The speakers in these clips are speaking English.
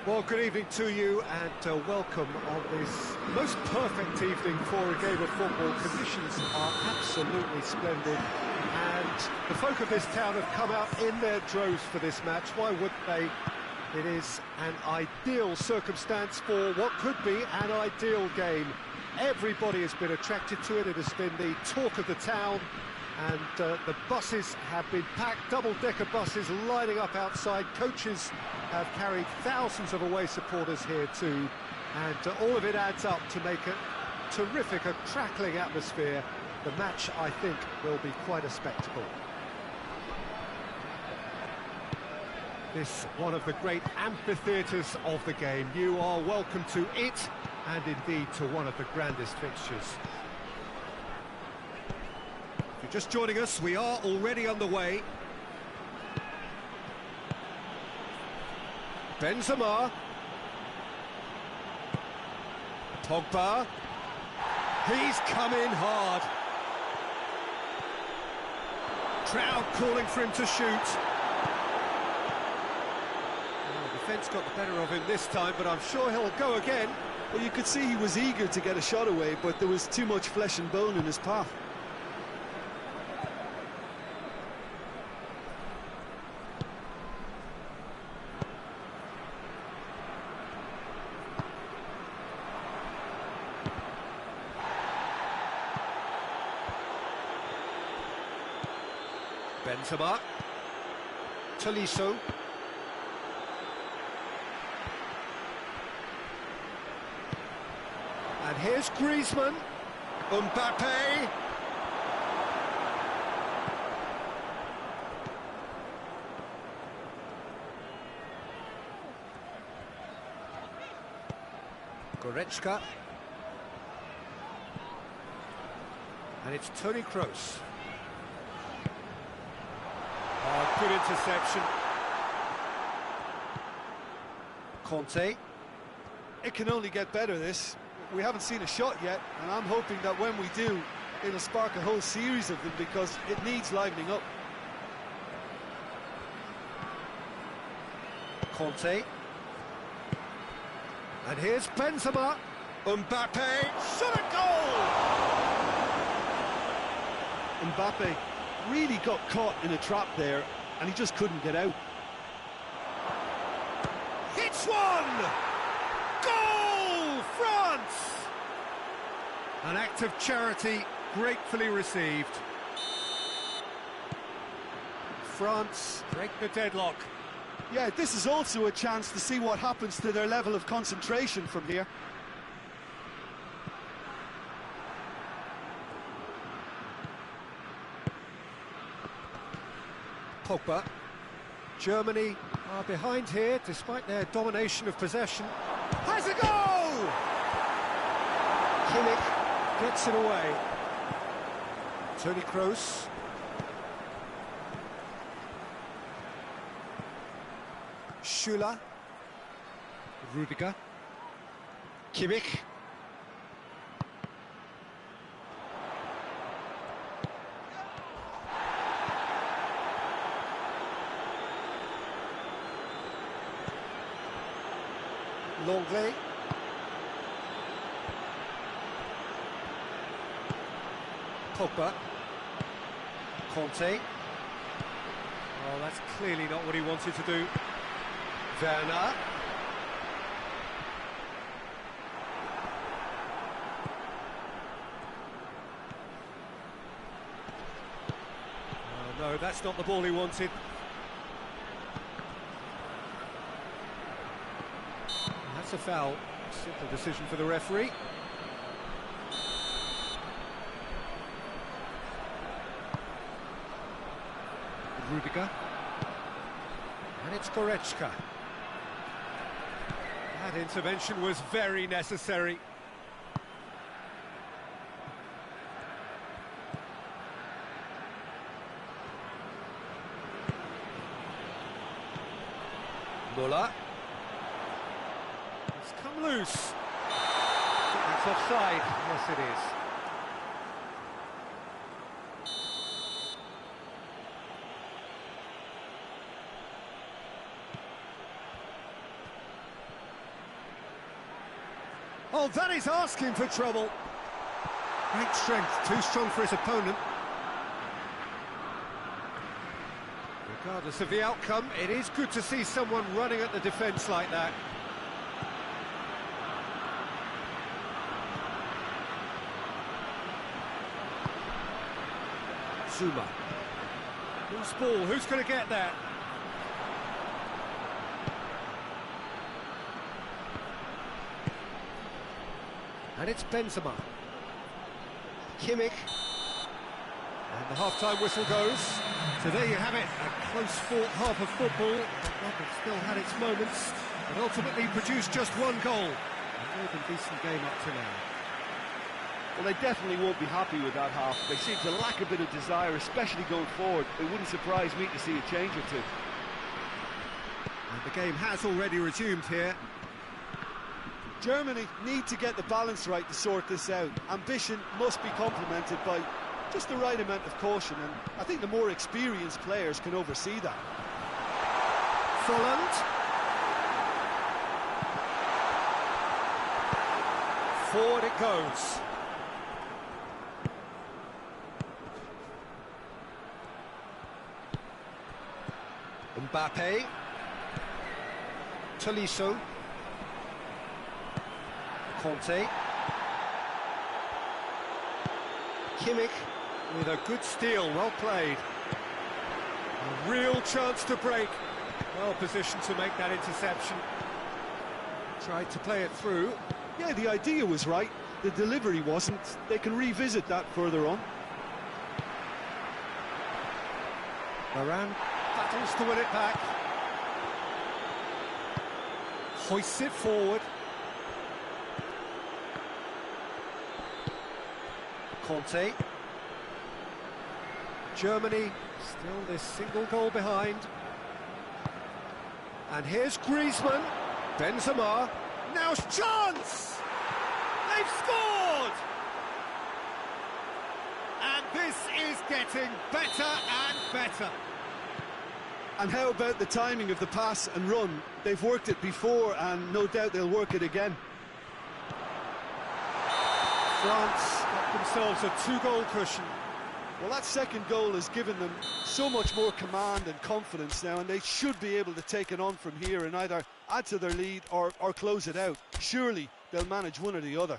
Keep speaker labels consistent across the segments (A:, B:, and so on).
A: Well, good evening to you and welcome on this most perfect evening for a game of football. Conditions are absolutely splendid and the folk of this town have come out in their droves for this match. Why wouldn't they? It is an ideal circumstance for what could be an ideal game. Everybody has been attracted to it. It has been the talk of the town. And the buses have been packed, double-decker buses lining up outside. Coaches have carried thousands of away supporters here too. And all of it adds up to make a terrific, a crackling atmosphere. The match, I think, will be quite a spectacle. This one of the great amphitheatres of the game. You are welcome to it, and indeed to one of the grandest fixtures. If you're just joining us, we are already underway. Benzema. Pogba. He's come in hard. Crowd calling for him to shoot. Well, the defence got the better of him this time, but I'm sure he'll go again.
B: Well, you could see he was eager to get a shot away, but there was too much flesh and bone in his path.
A: Benzema. Tolisso. And here's Griezmann. Mbappe. Goretzka. And it's Toni Kroos. Oh, good interception. Conte.
B: It can only get better, this. We haven't seen a shot yet, and I'm hoping that when we do, it'll spark a whole series of them because it needs livening up.
A: Conte. And here's Benzema. Mbappe. Shot a goal!
B: Mbappe really got caught in a trap there, and he just couldn't get out.
A: Hits one! Goal! France! An act of charity gratefully received. France break the deadlock.
B: Yeah, this is also a chance to see what happens to their level of concentration from here.
A: Pogba. Germany are behind here despite their domination of possession. Has a goal! Kimmich gets it away. Toni Kroos. Schüller. Rudiger. Kimmich. Longley. Pogba. Conte. Oh, that's clearly not what he wanted to do. Werner. Oh, no, that's not the ball he wanted. That's a foul. Simple decision for the referee. Rudiger. And it's Goretzka. That intervention was very necessary. Muller. It's come loose. That's offside. Yes, it is. Oh, that is asking for trouble. Great strength, too strong for his opponent. Regardless of the outcome, it is good to see someone running at the defence like that. Zuma. Loose ball, who's going to get that? And it's Benzema. Kimmich. And the half-time whistle goes. So there you have it, a close-fought half of football. But still had its moments, but ultimately produced just one goal. A more than decent game up to now.
B: Well, they definitely won't be happy with that half. They seem to lack a bit of desire, especially going forward. It wouldn't surprise me to see a change or two.
A: And the game has already resumed here.
B: Germany need to get the balance right to sort this out. Ambition must be complemented by just the right amount of caution, and I think the more experienced players can oversee that.
A: Folland. Forward it goes. Mbappe. Tolisso. Conte. Kimmich with a good steal, well played. A real chance to break. Well positioned to make that interception. Tried to play it through.
B: Yeah, the idea was right. The delivery wasn't. They can revisit that further on.
A: Varane battles to win it back. Hoists it forward. Conte. Germany still this single goal behind. And here's Griezmann. Benzema. Now's chance! They've scored! And this is getting better and better.
B: And how about the timing of the pass and run? They've worked it before, and no doubt they'll work it again.
A: France got themselves a two-goal cushion.
B: Well, that second goal has given them so much more command and confidence now, and they should be able to take it on from here and either add to their lead or close it out. Surely they'll manage one or the other.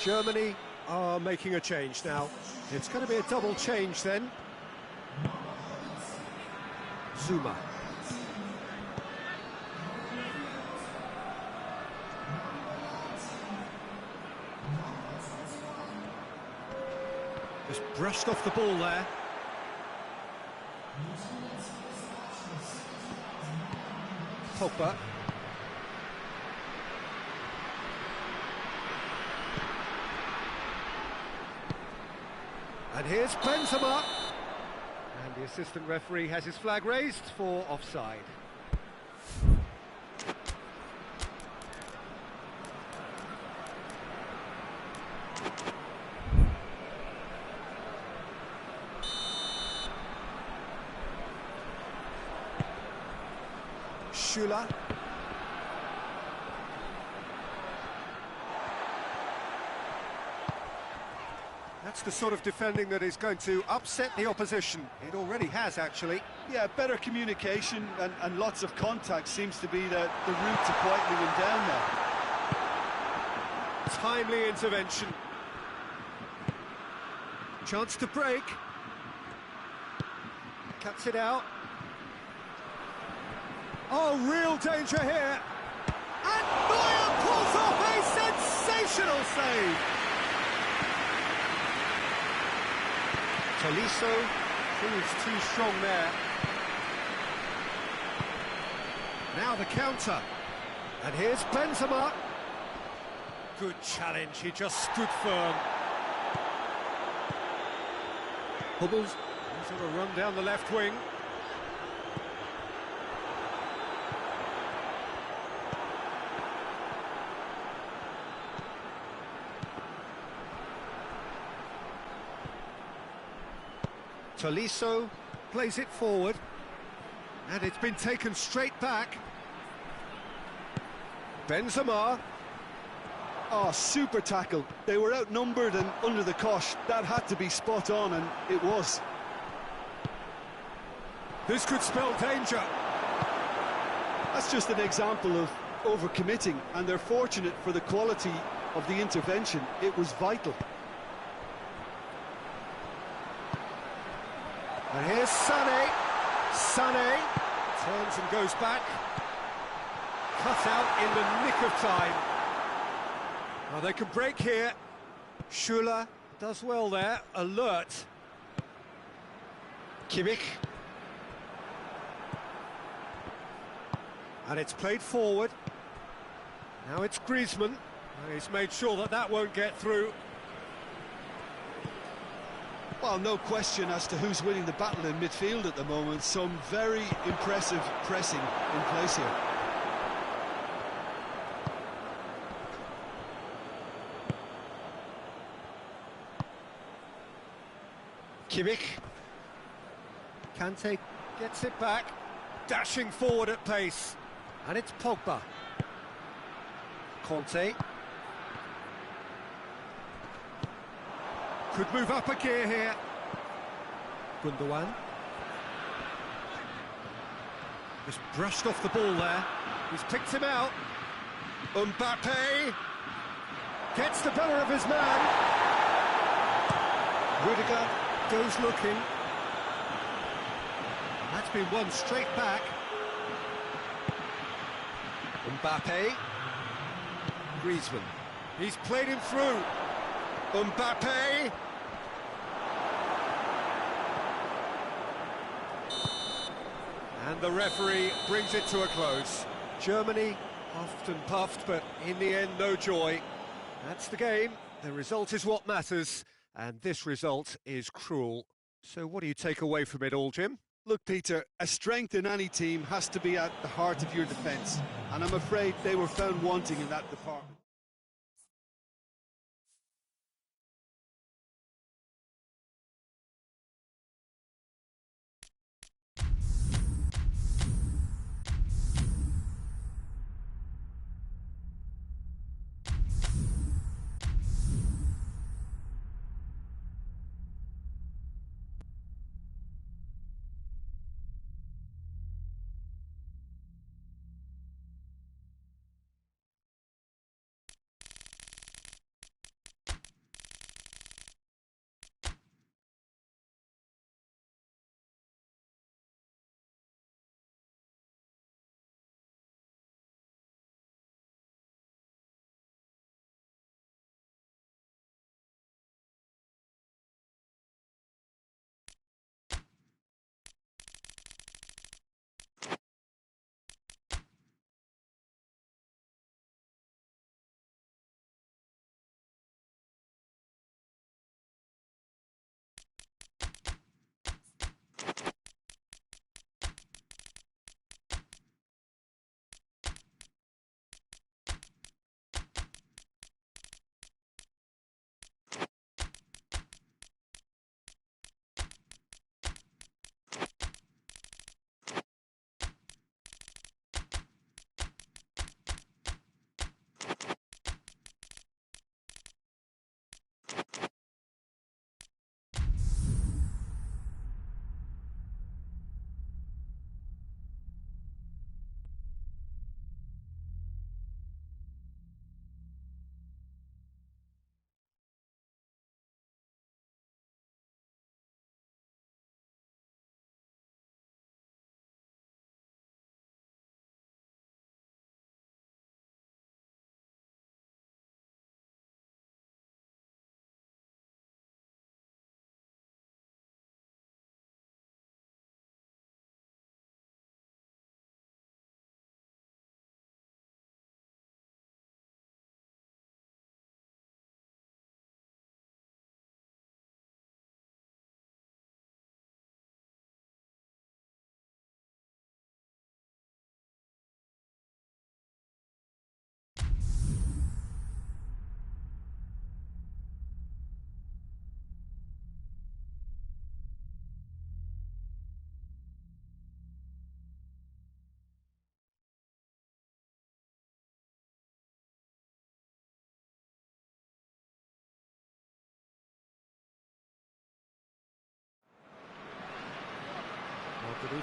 A: Germany are making a change now. It's going to be a double change then. Zuma. Just brushed off the ball there. Pogba. And here's Benzema. And the assistant referee has his flag raised for offside. Schüller. That's the sort of defending that is going to upset the opposition. It already has, actually.
B: Yeah, better communication and lots of contact seems to be the route to quietening him down now.
A: Timely intervention. Chance to break. Cuts it out. Oh, real danger here. And Neuer pulls off a sensational save. Tolisso proves too strong there. Now the counter. And here's Benzema. Good challenge, he just stood firm. Hummels, he's on a run down the left wing. Tolisso plays it forward. And it's been taken straight back. Benzema.
B: Oh, super tackle. They were outnumbered and under the cosh. That had to be spot on, and it was.
A: This could spell danger.
B: That's just an example of overcommitting, and they're fortunate for the quality of the intervention. It was vital.
A: And here's Sané. Sané turns and goes back. Cut out in the nick of time. Well, they can break here. Schüller does well there. Alert. Kimmich. And it's played forward. Now it's Griezmann. He's made sure that that won't get through.
B: Well, no question as to who's winning the battle in midfield at the moment. Some very impressive pressing in place here.
A: Kimmich. Kante gets it back, dashing forward at pace. And it's Pogba. Conte. Could move up a gear here. Gundogan. Just brushed off the ball there. He's picked him out. Mbappe gets the better of his man. Rudiger goes looking. That's been won straight back. Mbappe. Griezmann. He's played him through. Mbappe. And the referee brings it to a close. Germany huffed and puffed, but in the end, no joy. That's the game. The result is what matters, and this result is cruel. So what do you take away from it all, Jim?
B: Look, Peter, a strength in any team has to be at the heart of your defence, and I'm afraid they were found wanting in that department.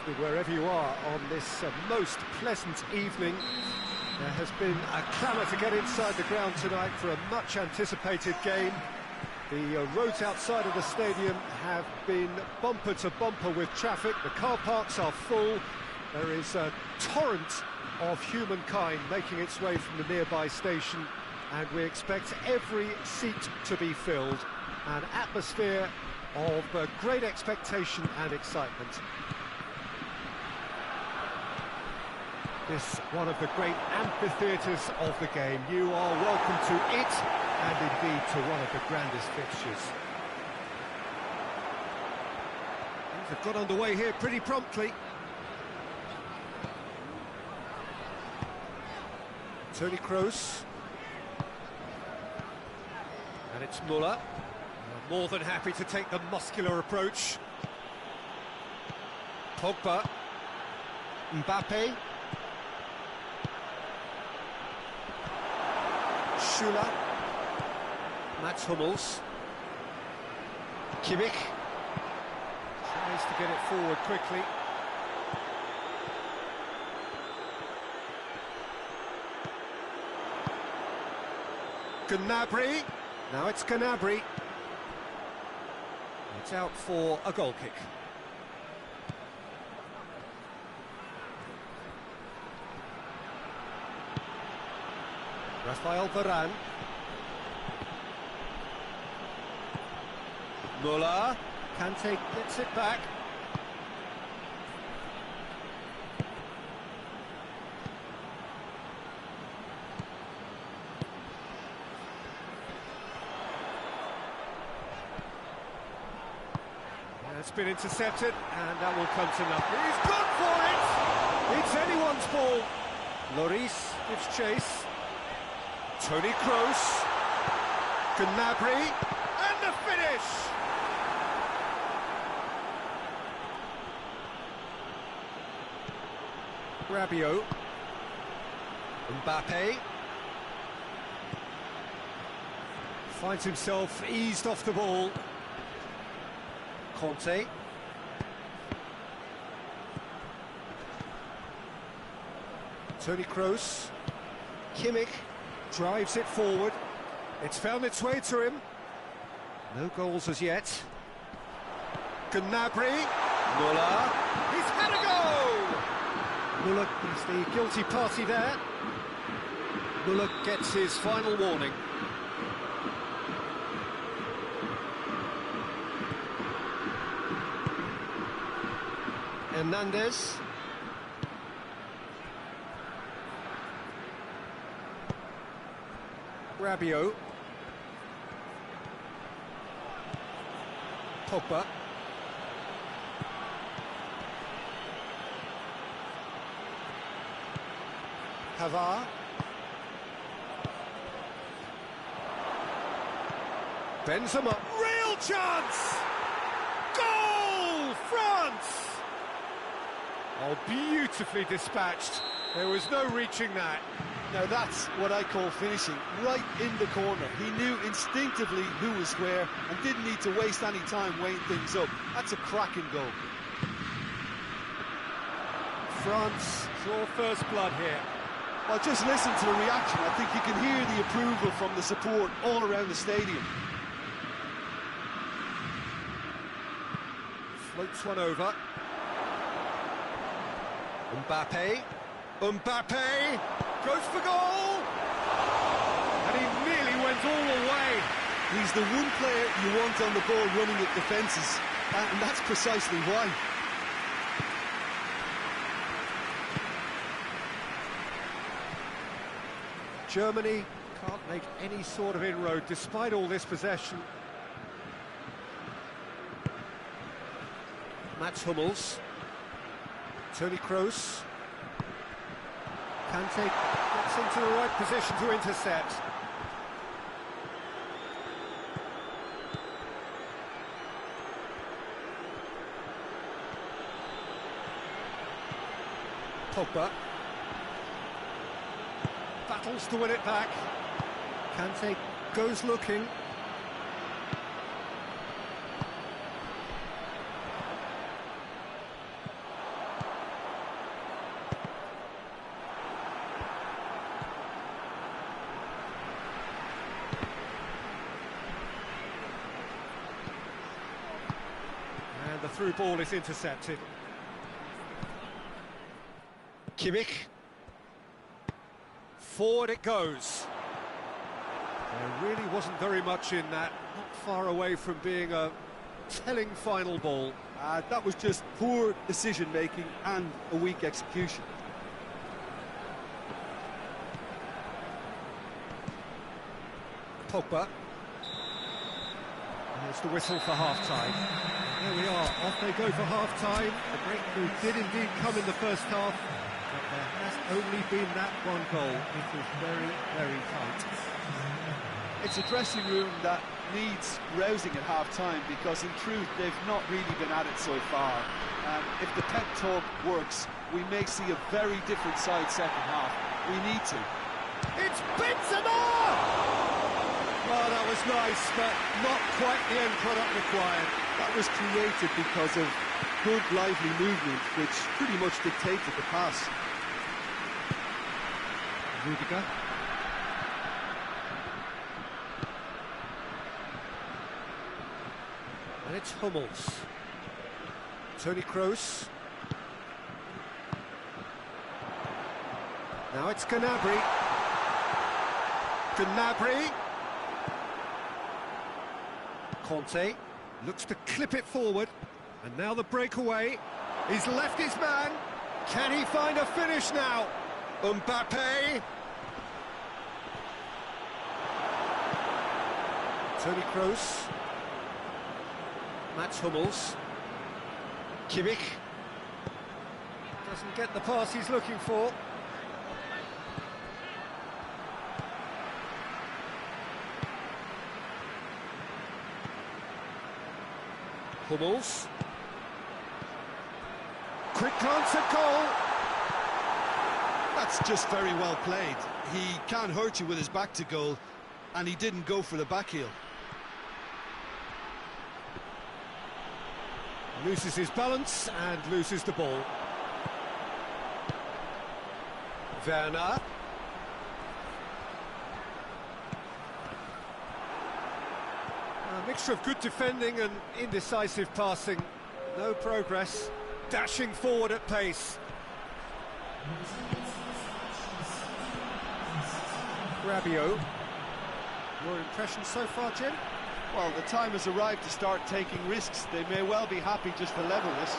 A: evening, wherever you are on this most pleasant evening. There has been a clamour to get inside the ground tonight for a much-anticipated game. The roads outside of the stadium have been bumper to bumper with traffic. The car parks are full. There is a torrent of humankind making its way from the nearby station, and we expect every seat to be filled. An atmosphere of great expectation and excitement. This one of the great amphitheatres of the game. You are welcome to it, and indeed to one of the grandest fixtures. Things have got underway here pretty promptly. Toni Kroos. And it's Müller. More than happy to take the muscular approach. Pogba. Mbappe. Schüller. Mats Hummels. Kimmich. Tries to get it forward quickly. Gnabry. Now it's Gnabry. It's out for a goal kick. Rafael Varane. Müller. Kante gets it back. It's been intercepted, and that will come to nothing. He's gone for it! It's anyone's ball. Lloris gives chase. Toni Kroos. Gnabry. And the finish! Rabiot. Mbappe. Finds himself eased off the ball. Conte. Toni Kroos. Kimmich drives it forward. It's found its way to him. No goals as yet. Gnabry. Müller. He's had a go! Müller is the guilty party there. Müller gets his final warning. Hernandez. Rabiot. Pogba. Hazard. Benzema. Real chance! Goal! France! Oh, beautifully dispatched. There was no reaching that.
B: Now that's what I call finishing, right in the corner. He knew instinctively who was square and didn't need to waste any time weighing things up. That's a cracking goal.
A: France draw first blood here.
B: Well, just listen to the reaction. I think you can hear the approval from the support all around the stadium.
A: Floats one over. Mbappe. Mbappe goes for goal! And he nearly went all the way.
B: He's the one player you want on the ball running at defences, and that's precisely why.
A: Germany can't make any sort of inroad despite all this possession. Mats Hummels. Toni Kroos. Kante gets into the right position to intercept. Pogba. Battles to win it back. Kante goes looking. through ball is intercepted. Kimmich. Forward it goes. There really wasn't very much in that, not far away from being a telling final ball.
B: That was just poor decision-making and a weak execution.
A: Pogba. There's the whistle for half-time. There we are, off they go for half-time. The breakthrough did indeed come in the first half, but there has only been that one goal. It was very, very tight.
B: It's a dressing room that needs rousing at half-time because, in truth, they've not really been at it so far. If the pep talk works, we may see a very different side second half. We need to.
A: It's Benzema! Oh, that was nice, but not quite the end product required.
B: That was created because of good, lively movement, which pretty much dictated the pass.
A: Rudiger. And it's Hummels. Toni Kroos. Now it's Gnabry. Gnabry. Conte looks to clip it forward. And now the breakaway. He's left his man. Can he find a finish now? Mbappe. Toni Kroos. Mats Hummels. Kimmich. Doesn't get the pass he's looking for. Hummels. Quick glance at goal.
B: That's just very well played. He can't hurt you with his back to goal, and he didn't go for the back heel.
A: Loses his balance and loses the ball. Werner. A mixture of good defending and indecisive passing. No progress. Dashing forward at pace. Rabiot. Your impression so far, Jim?
B: Well, the time has arrived to start taking risks. They may well be happy just to level this.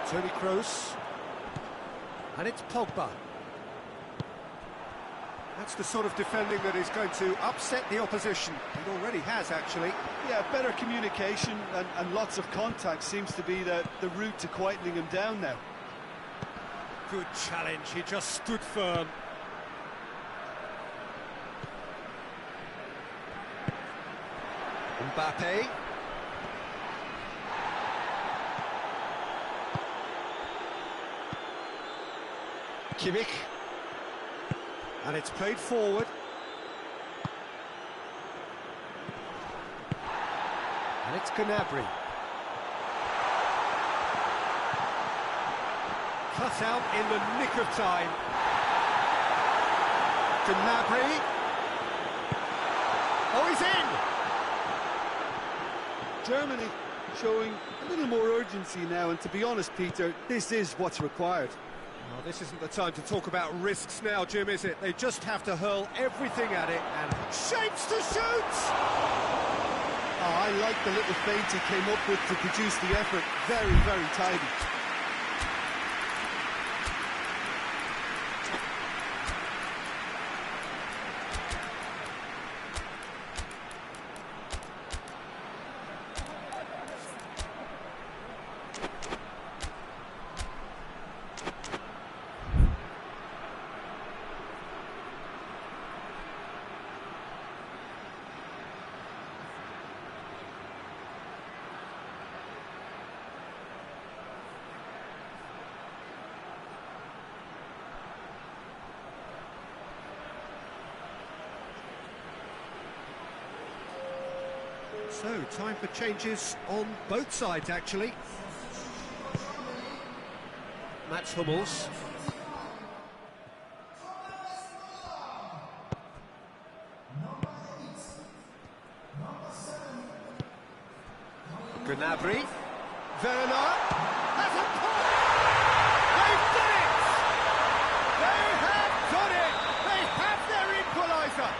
A: Toni Kroos. And it's Pogba. That's the sort of defending that is going to upset the opposition. It already has, actually.
B: Yeah, better communication and lots of contact seems to be the route to quietening him down now.
A: Good challenge, he just stood firm. Mbappe. Kimmich. And it's played forward. And it's Gnabry. Cut out in the nick of time. Gnabry. Oh, he's in!
B: Germany showing a little more urgency now, and to be honest, Peter, this is what's required.
A: Well, this isn't the time to talk about risks now, Jim, is it? They just have to hurl everything at it and shapes to shoot!
B: Oh, I like the little feint he came up with to produce the effort. Very, very tidy.
A: So, time for changes on both sides, actually. Mats Hummels. Gnabry. Werner has a point! They've done it! They have done it! They have their equaliser!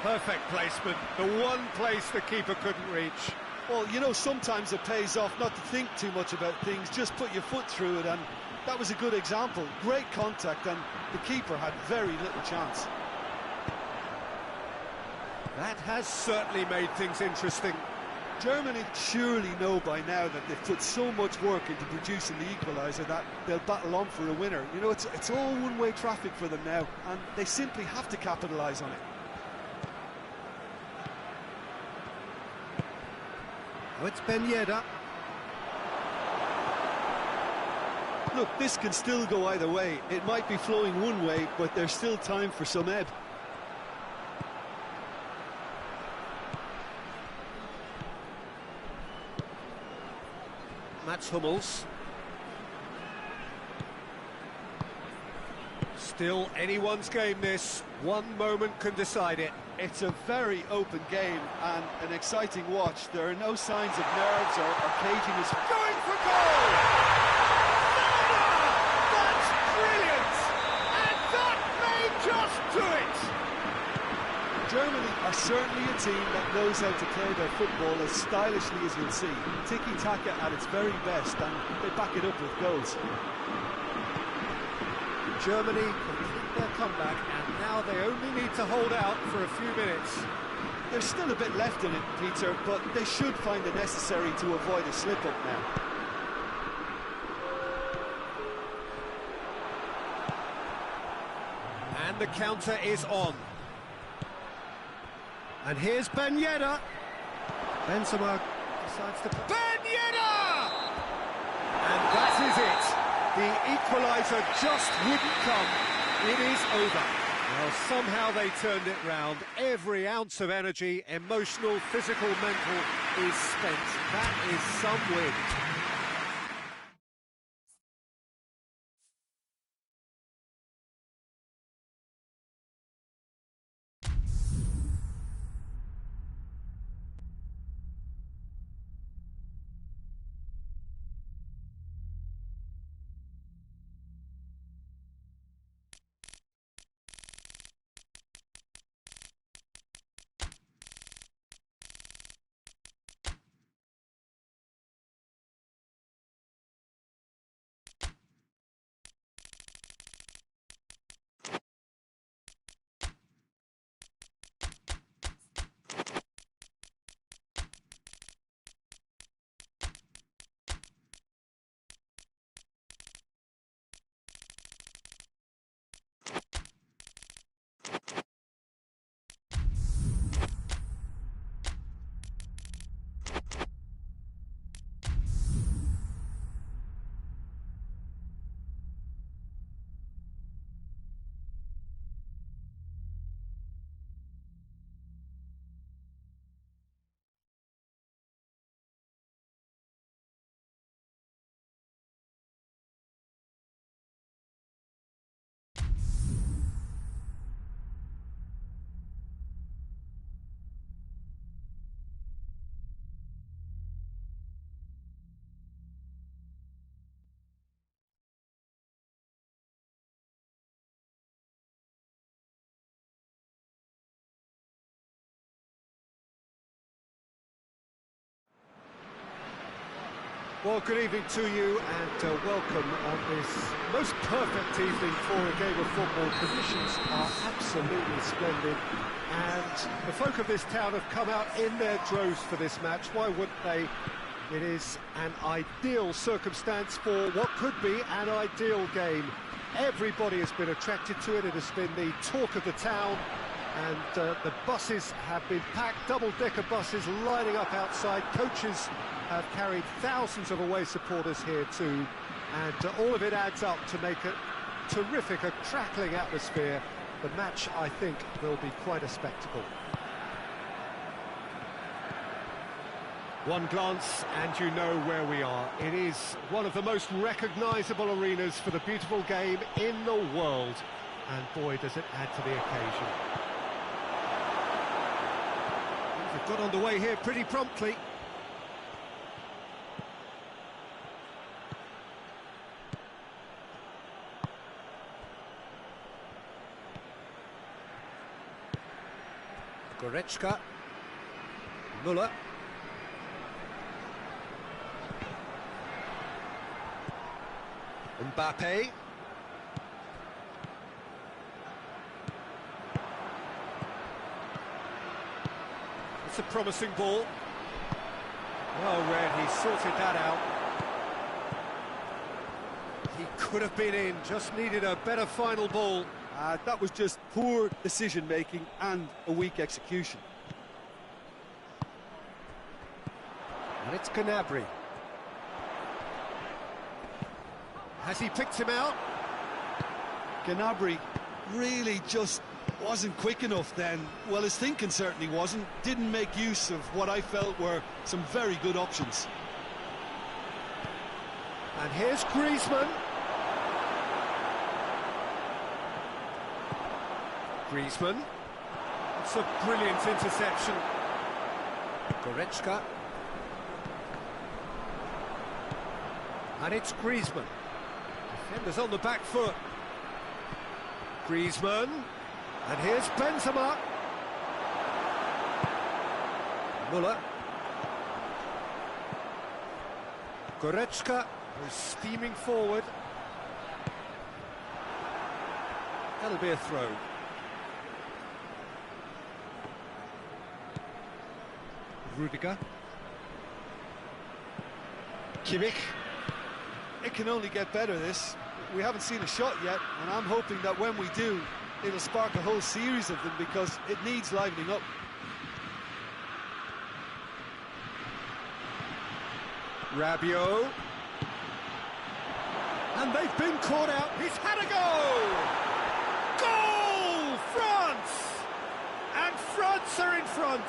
A: Perfect placement, the one place the keeper couldn't reach.
B: Well, you know, sometimes it pays off not to think too much about things, just put your foot through it, and that was a good example. Great contact, and the keeper had very little chance.
A: That has certainly made things interesting.
B: Germany surely know by now that they've put so much work into producing the equaliser that they'll battle on for a winner. You know, it's all one-way traffic for them now, and they simply have to capitalise on it.
A: Oh, it's Ben Yedder.
B: Look, this can still go either way. It might be flowing one way, but there's still time for some ebb.
A: Mats Hummels. Still anyone's game this. One moment can decide it.
B: It's a very open game and an exciting watch. There are no signs of nerves or caginess.
A: Going for goal! That's brilliant! And that may just do it!
B: Germany are certainly a team that knows how to play their football as stylishly as you'll see. Tiki-taka at its very best, and they back it up with goals.
A: Germany complete their comeback, and now they only need to hold out for a few minutes.
B: There's still a bit left in it, Peter, but they should find it necessary to avoid a slip-up now.
A: And the counter is on. And here's Ben Yedder. Benzema decides to... Ben Yedder! And that is it. The equaliser just wouldn't come. It is over. Well, somehow they turned it round. Every ounce of energy, emotional, physical, mental, is spent. That is some win. Well, good evening to you and welcome on this most perfect evening for a game of football. Conditions are absolutely splendid and the folk of this town have come out in their droves for this match. Why wouldn't they? It is an ideal circumstance for what could be an ideal game. Everybody has been attracted to it. It has been the talk of the town. And the buses have been packed, double-decker buses lining up outside. Coaches have carried thousands of away supporters here too, and all of it adds up to make a terrific, a crackling atmosphere. The match, I think, will be quite a spectacle. One glance and you know where we are. It is one of the most recognisable arenas for the beautiful game in the world, and boy does it add to the occasion. They've got underway here pretty promptly. Goretzka. Müller. Mbappe. It's a promising ball. Well read, he sorted that out. He could have been in, just needed a better final ball.
B: That was just poor decision-making and a weak execution.
A: And it's Gnabry. Has he picked him out?
B: Gnabry really just wasn't quick enough then. Well, his thinking certainly wasn't. Didn't make use of what I felt were some very good options.
A: And here's Griezmann. Griezmann. It's a brilliant interception. Goretzka. And it's Griezmann. Defenders on the back foot. Griezmann. And here's Benzema. Müller. Goretzka, who's steaming forward. That'll be a throw. Rudiger. Kimmich.
B: It can only get better, this. We haven't seen a shot yet, and I'm hoping that when we do, it'll spark a whole series of them, because it needs livening up.
A: Rabiot. And they've been caught out. He's had a go! Goal! France! And France are in front.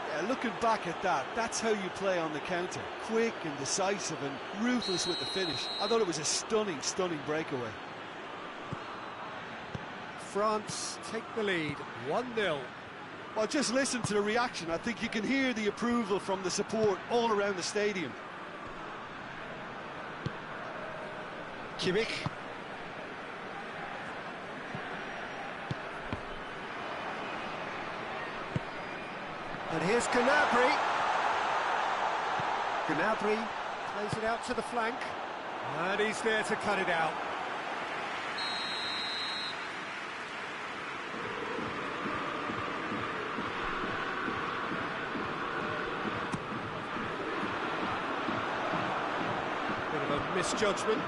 B: Yeah, looking back at that, that's how you play on the counter. Quick and decisive and ruthless with the finish. I thought it was a stunning, stunning breakaway.
A: France take the lead, 1-0.
B: Well, just listen to the reaction. I think you can hear the approval from the support all around the stadium.
A: Kimmich. And here's Gnabry. Gnabry plays it out to the flank. And he's there to cut it out. Bit of a misjudgment.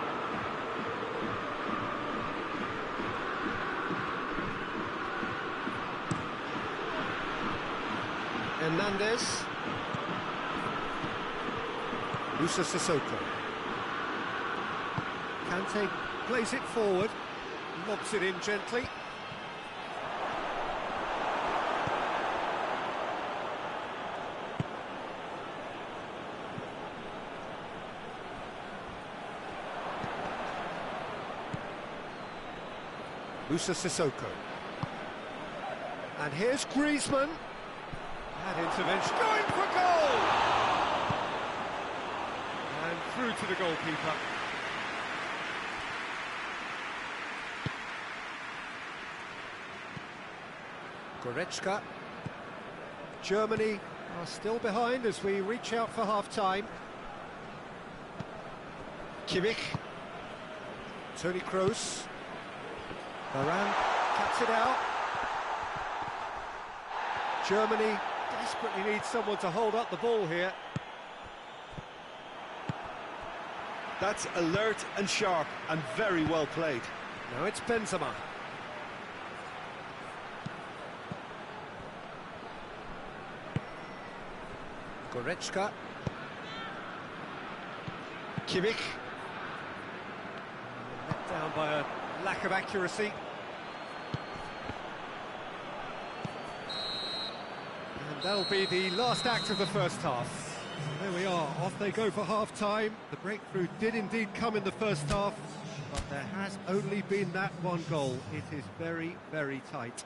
A: Hernandez. Musa Sissoko. Kante plays it forward, lobs it in gently. Musa Sissoko. And here's Griezmann. That intervention going for goal! And through to the goalkeeper. Goretzka. Germany are still behind as we reach out for half-time. Kimmich. Toni Kroos. Varane cuts it out. Germany desperately needs someone to hold up the ball here.
B: That's alert and sharp and very well played.
A: Now it's Benzema. Goretzka. Kimmich. Let down by a lack of accuracy. And that'll be the last act of the first half. There we are, off they go for half-time. The breakthrough did indeed come in the first half, but there has only been that one goal. It is very, very tight.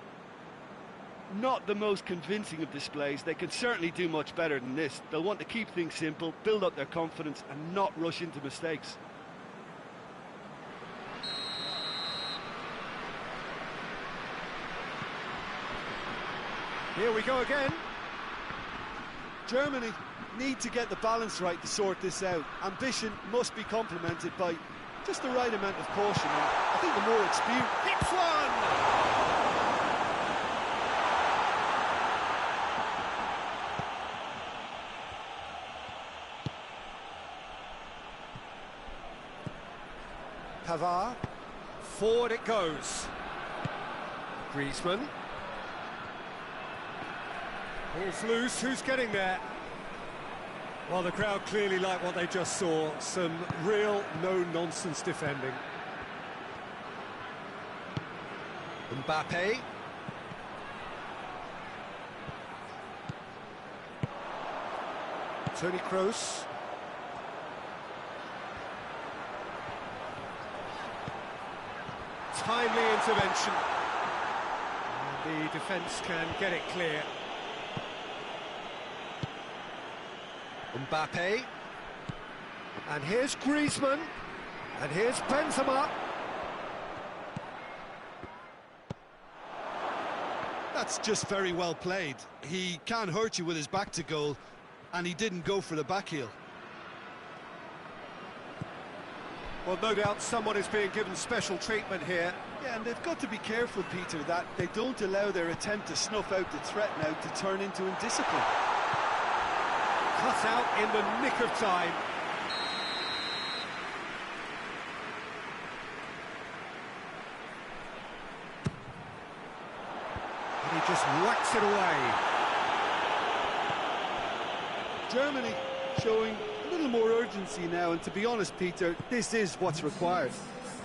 B: Not the most convincing of displays. They can certainly do much better than this. They'll want to keep things simple, build up their confidence and not rush into mistakes.
A: Here we go again.
B: Germany need to get the balance right to sort this out. Ambition must be complemented by just the right amount of caution, and I think the more experience...
A: Hits one! Pavard, forward it goes. Griezmann. Ball's loose, who's getting there? Well, the crowd clearly like what they just saw. Some real no-nonsense defending. Mbappe. Toni Kroos. Timely intervention. And the defence can get it clear. Mbappe. And here's Griezmann. And here's Benzema.
B: That's just very well played. He can't hurt you with his back to goal, and he didn't go for the back heel.
A: Well, no doubt someone is being given special treatment here.
B: Yeah, and they've got to be careful, Peter, that they don't allow their attempt to snuff out the threat now to turn into indiscipline.
A: Cut out in the nick of time. And he just whacks it away.
B: Germany showing a little more urgency now, and to be honest, Peter, this is what's required.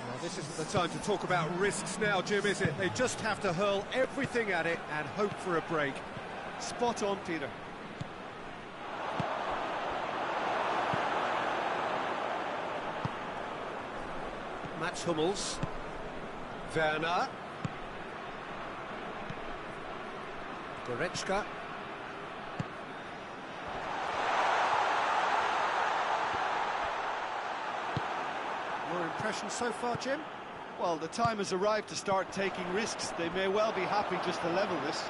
A: Well, this isn't the time to talk about risks now, Jim, is it? They just have to hurl everything at it and hope for a break.
B: Spot on, Peter.
A: Mats Hummels. Werner. Goretzka. Your impression so far, Jim?
B: Well, the time has arrived to start taking risks. They may well be happy just to level this.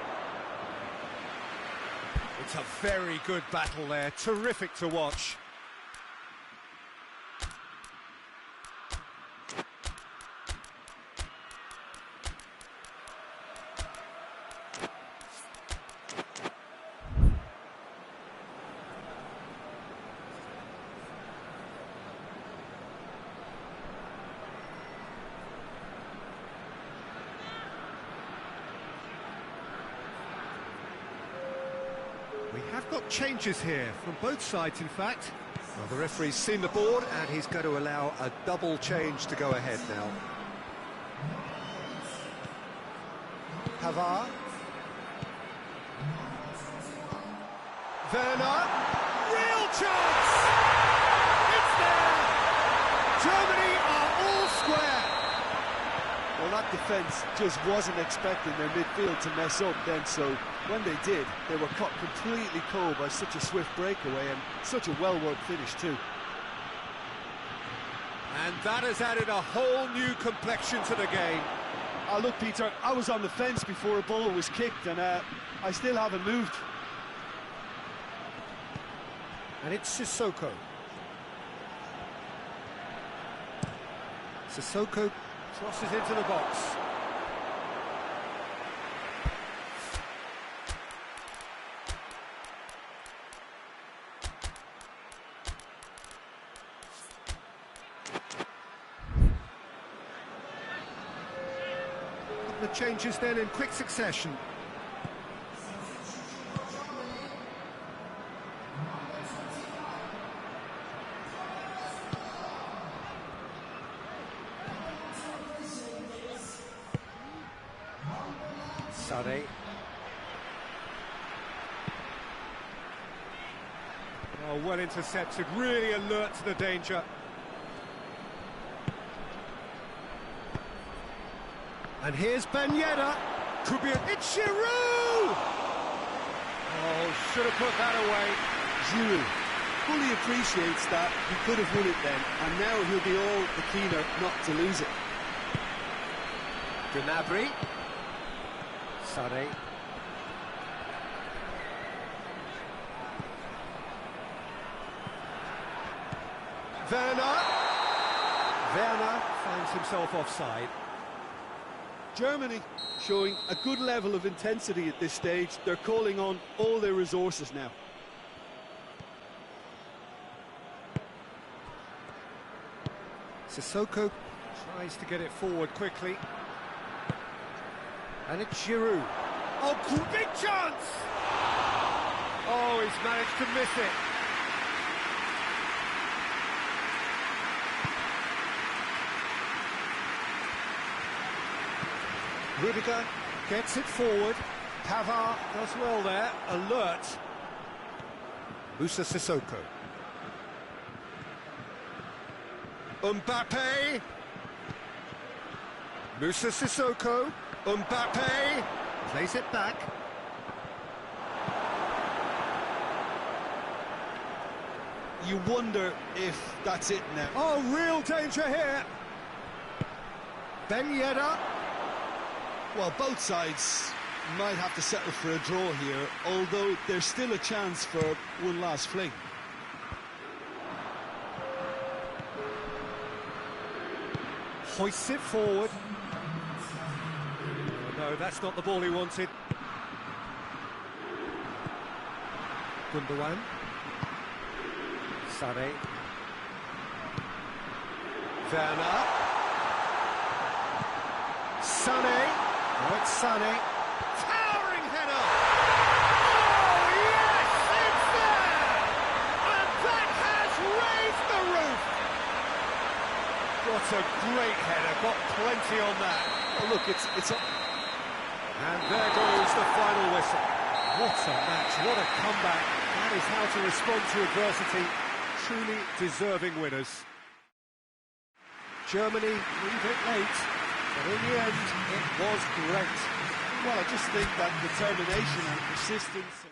A: It's a very good battle there. Terrific to watch. We have got changes here from both sides, in fact. Well, the referee's seen the board and he's going to allow a double change to go ahead now. Pavard. Werner. Real chance! It's there! Germany are all square!
B: Well, that defence just wasn't expecting their midfield to mess up then, so when they did, they were cut completely cold by such a swift breakaway and such a well-worked finish too.
A: And that has added a whole new complexion to the game.
B: Look, Peter, I was on the fence before a ball was kicked, and I still haven't moved.
A: And it's Sissoko. Sissoko crosses into the box. The changes then in quick succession. Sade. Oh, well intercepted, really alert to the danger. And here's Ben Yedder. Could be it's Giroud! Oh, should have put that away.
B: Giroud fully appreciates that he could have won it then, and now he'll be all the keener not to lose it.
A: Gnabry. Sade. Werner. Werner finds himself offside.
B: Germany showing a good level of intensity at this stage. They're calling on all their resources now.
A: Sissoko tries to get it forward quickly. And it's Giroud. Oh, big chance! Oh, he's managed to miss it. Rudiger gets it forward. Pavard does well there. Alert. Moussa Sissoko. Mbappe. Moussa Sissoko. Mbappe. Plays it back.
B: You wonder if that's it now.
A: Oh, real danger here. Ben Yedder.
B: Well, both sides might have to settle for a draw here, although there's still a chance for one last fling.
A: Hoists it forward. Oh, no, that's not the ball he wanted. Gundogan. Sané. Werner. Sané. Oh, it's Sané. Towering header! Oh, yes, it's there! And that has raised the roof! What a great header, got plenty on that.
B: Oh, look, it's
A: And there goes the final whistle. What a match, what a comeback. That is how to respond to adversity. Truly deserving winners. Germany leave it late, but in the end, it was great.
B: well, I just think that determination and persistence.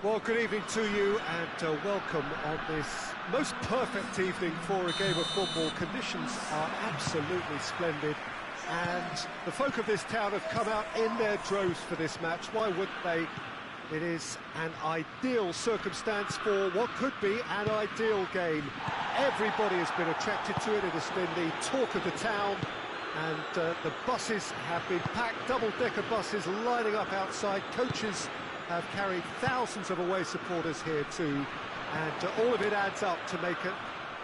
A: Well, good evening to you and welcome on this most perfect evening for a game of football. Conditions are absolutely splendid and the folk of this town have come out in their droves for this match. Why wouldn't they? It is an ideal circumstance for what could be an ideal game. Everybody has been attracted to it. It has been the talk of the town, and the buses have been packed, double-decker buses lining up outside. Coaches have carried thousands of away supporters here too, and all of it adds up to make a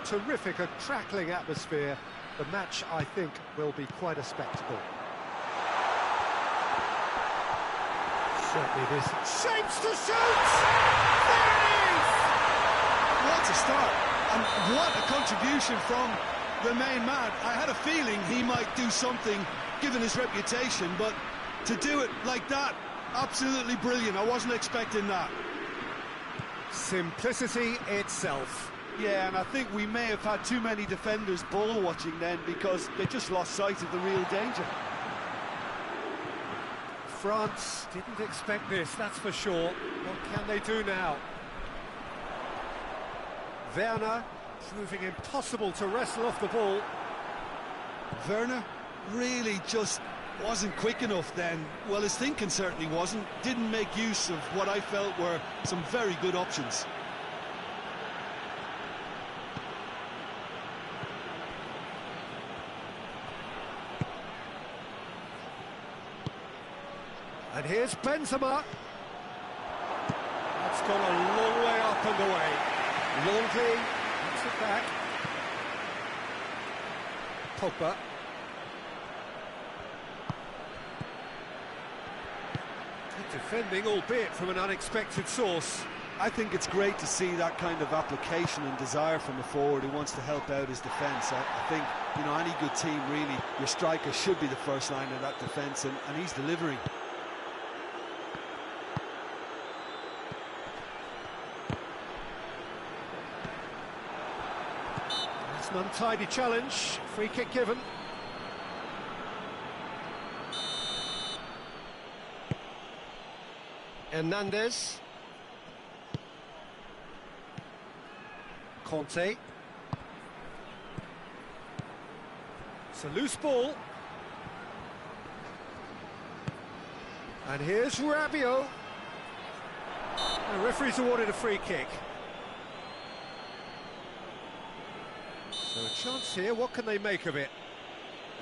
A: terrific, a crackling atmosphere. The match, I think, will be quite a spectacle. Certainly this shapes to shoot! There it is!
B: What a start, and what a contribution from the main man. I had a feeling he might do something, given his reputation, but to do it like that, absolutely brilliant. I wasn't expecting that.
A: Simplicity itself.
B: Yeah, and I think we may have had too many defenders ball watching then, because they just lost sight of the real danger.
A: France didn't expect this, that's for sure. What can they do now? Werner proving impossible to wrestle off the ball.
B: Werner really just wasn't quick enough then. Well, his thinking certainly wasn't. Didn't make use of what I felt were some very good options.
A: And here's Benzema. That's gone a long way up and away. Laundry, puts it back. Pogba. Good defending, albeit from an unexpected source.
B: I think it's great to see that kind of application and desire from a forward who wants to help out his defence. I think, you know, any good team, really, your striker should be the first line of that defence, and he's delivering.
A: An untidy challenge, free kick given. Hernandez. Conte. It's a loose ball. And here's Rabiot. The referee's awarded a free kick. So a chance here, what can they make of it?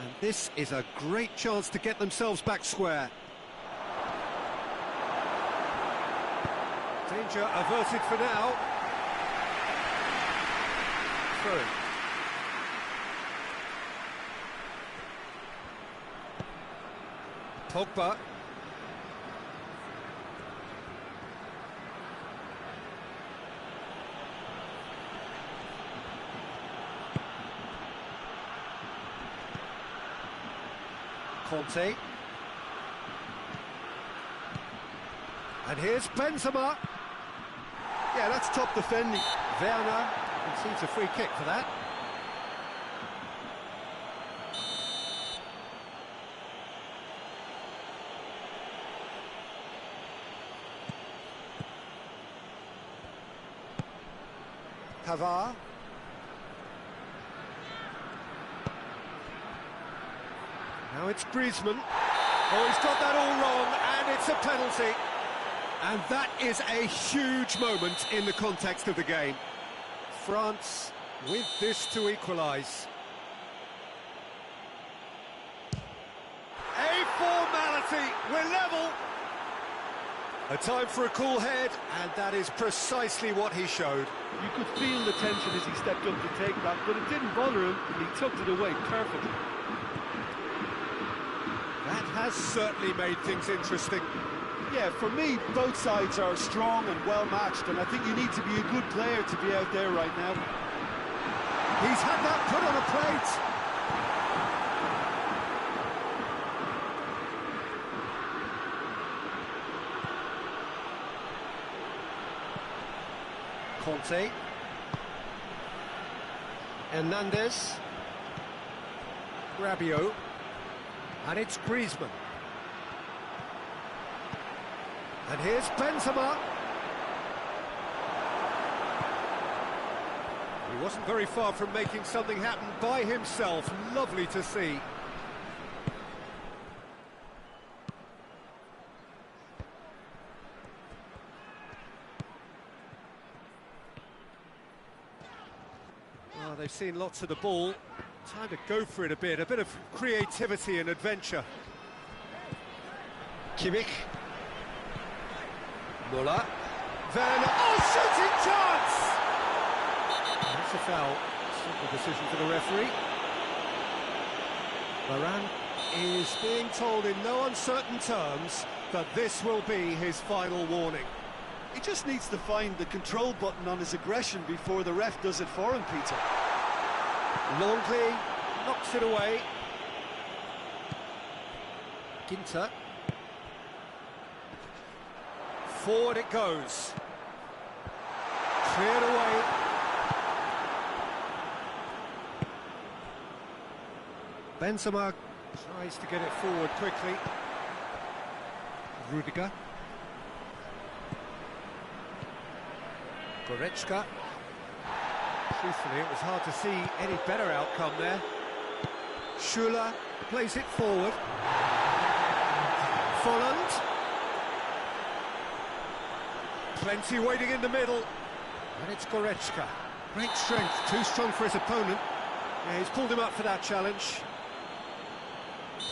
A: And this is a great chance to get themselves back square. Danger averted for now. Through. Pogba. Conte. And here's Benzema.
B: Yeah, that's top defending.
A: Werner concedes a free kick for that. Pavard. Now it's Griezmann. Oh, he's got that all wrong, and it's a penalty. And that is a huge moment in the context of the game. France with this to equalise. A formality, we're level. A time for a cool head, and that is precisely what he showed.
B: You could feel the tension as he stepped up to take that, but it didn't bother him. He tucked it away perfectly.
A: That has certainly made things interesting.
B: Yeah, for me, both sides are strong and well-matched, and I think you need to be a good player to be out there right now.
A: He's had that put on a plate. Conte. Hernandez. Rabiot. And it's Griezmann. And here's Benzema. He wasn't very far from making something happen by himself. Lovely to see. they've seen lots of the ball. Time to go for it a bit of creativity and adventure. Kimmich. Muller. Then, shooting chance! That's a foul. Simple decision for the referee. Varane is being told in no uncertain terms that this will be his final warning.
B: He just needs to find the control button on his aggression before the ref does it for him, Peter.
A: Longley knocks it away. Ginter. Forward it goes. Cleared away. Benzema tries to get it forward quickly. Rudiger. Goretzka. Truthfully, it was hard to see any better outcome there. Schuler plays it forward. Folland. Plenty waiting in the middle. And it's Goretzka. Great strength, too strong for his opponent. Yeah, he's pulled him up for that challenge.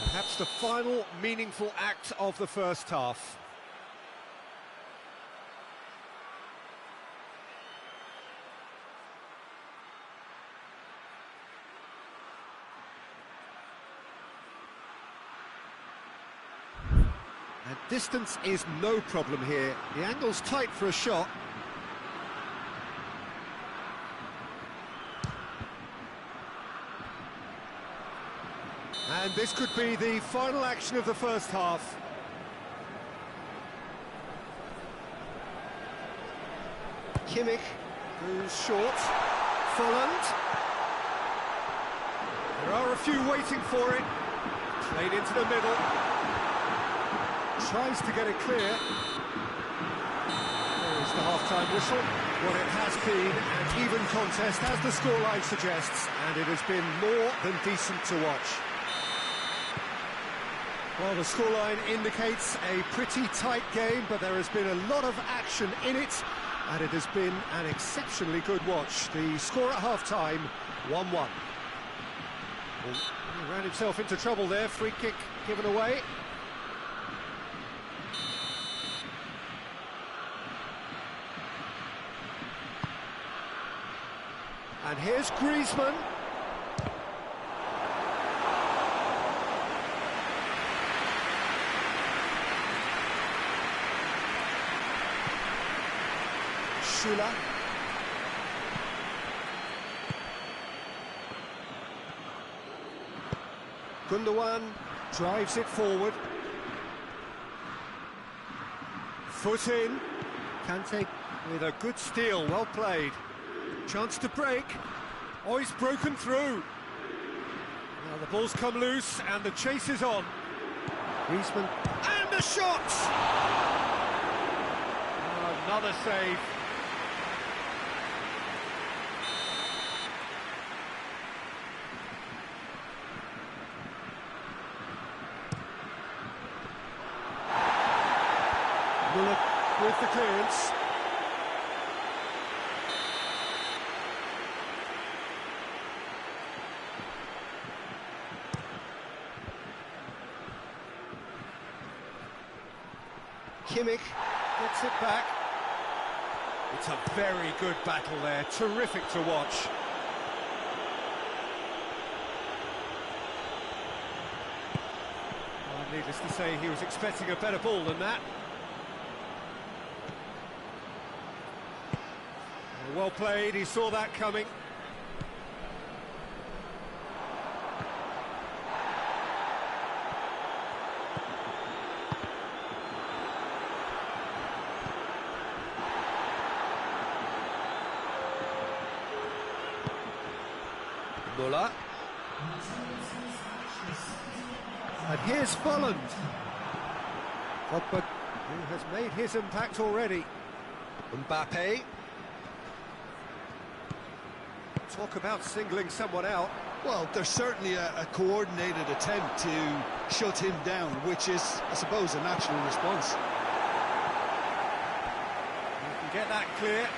A: Perhaps the final meaningful act of the first half. And distance is no problem here. The angle's tight for a shot. And this could be the final action of the first half. Kimmich goes short. Folland. There are a few waiting for it. Played into the middle. Tries to get it clear. There is the half-time whistle. What it has been an even contest, as the scoreline suggests, and it has been more than decent to watch. Well, the scoreline indicates a pretty tight game, but there has been a lot of action in it, and it has been an exceptionally good watch. The score at half-time, 1-1. Well, he ran himself into trouble there, free kick given away. And here's Griezmann. Schuler. Gundogan drives it forward. Foot in. Kante with a good steal, well played. Chance to break. Oh, he's broken through. Now the ball's come loose and the chase is on. Griezmann and a shot! Oh, another save. Muller with the clearance. Kimmich gets it back. It's a very good battle there, terrific to watch. Well, needless to say, he was expecting a better ball than that. Well played, he saw that coming. Muller. And here's Folland. Pogba, who has made his impact already. Mbappe. Talk about singling someone out.
B: Well, there's certainly a coordinated attempt to shut him down, which is, I suppose, a natural response.
A: You can get that clear.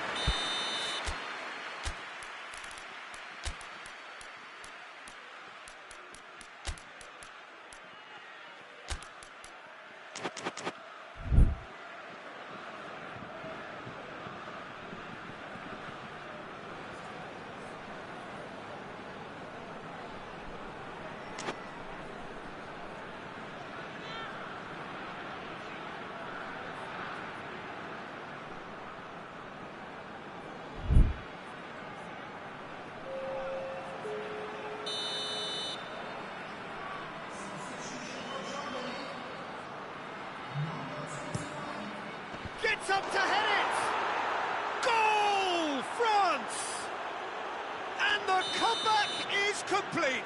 A: The comeback is complete.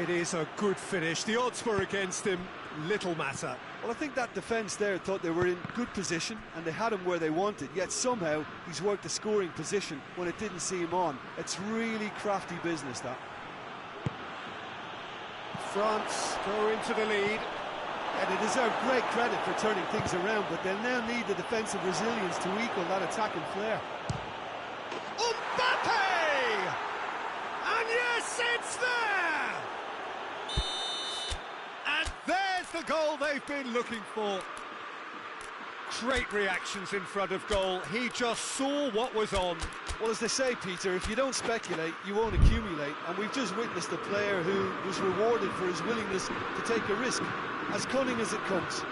A: It is a good finish. The odds were against him. Little matter.
B: Well, I think that defence there thought they were in good position and they had him where they wanted, yet somehow he's worked a scoring position when it didn't see him on. It's really crafty business, that.
A: France go into the lead.
B: And they deserve great credit for turning things around, but they'll now need the defensive resilience to equal that attacking flair.
A: Mbappe! And yes, it's there! And there's the goal they've been looking for. Great reactions in front of goal. He just saw what was on.
B: Well, as they say, Peter, if you don't speculate, you won't accumulate. And we've just witnessed a player who was rewarded for his willingness to take a risk, as cunning as it comes.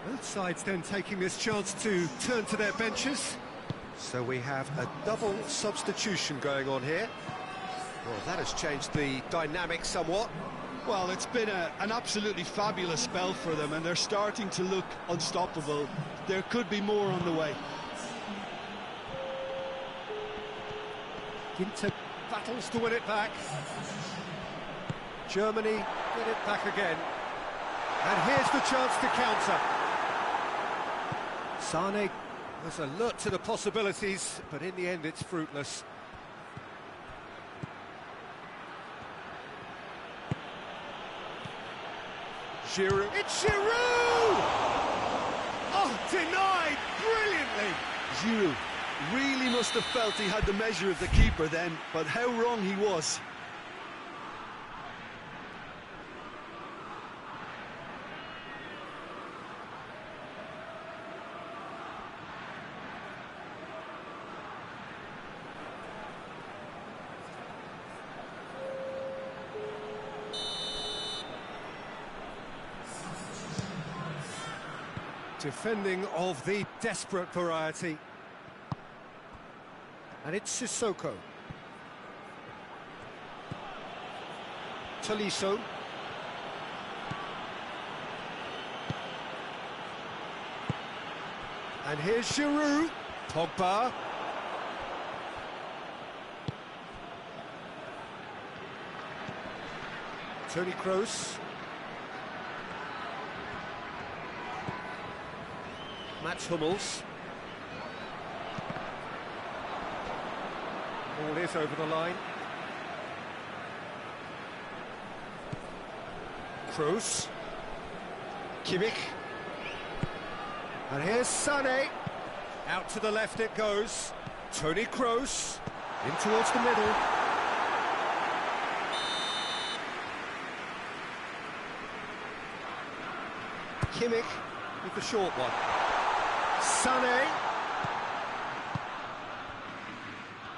A: Both sides then taking this chance to turn to their benches. So we have a double substitution going on here. Well, that has changed the dynamic somewhat.
B: Well, it's been an absolutely fabulous spell for them, and they're starting to look unstoppable. There could be more on the way.
A: Ginter battles to win it back. Germany get it back again. And here's the chance to counter. Sane was alert to the possibilities, but in the end it's fruitless. Giroud. It's Giroud! Oh, denied brilliantly.
B: Giroud really must have felt he had the measure of the keeper then, but how wrong he was.
A: Defending of the desperate variety. And it's Sissoko. Tolisso. And here's Giroud. Pogba. Toni Kroos. Mats Hummels. Ball is over the line. Kroos. Kimmich. And here's Sané. Out to the left it goes. Toni Kroos. In towards the middle. Kimmich with the short one. Sané.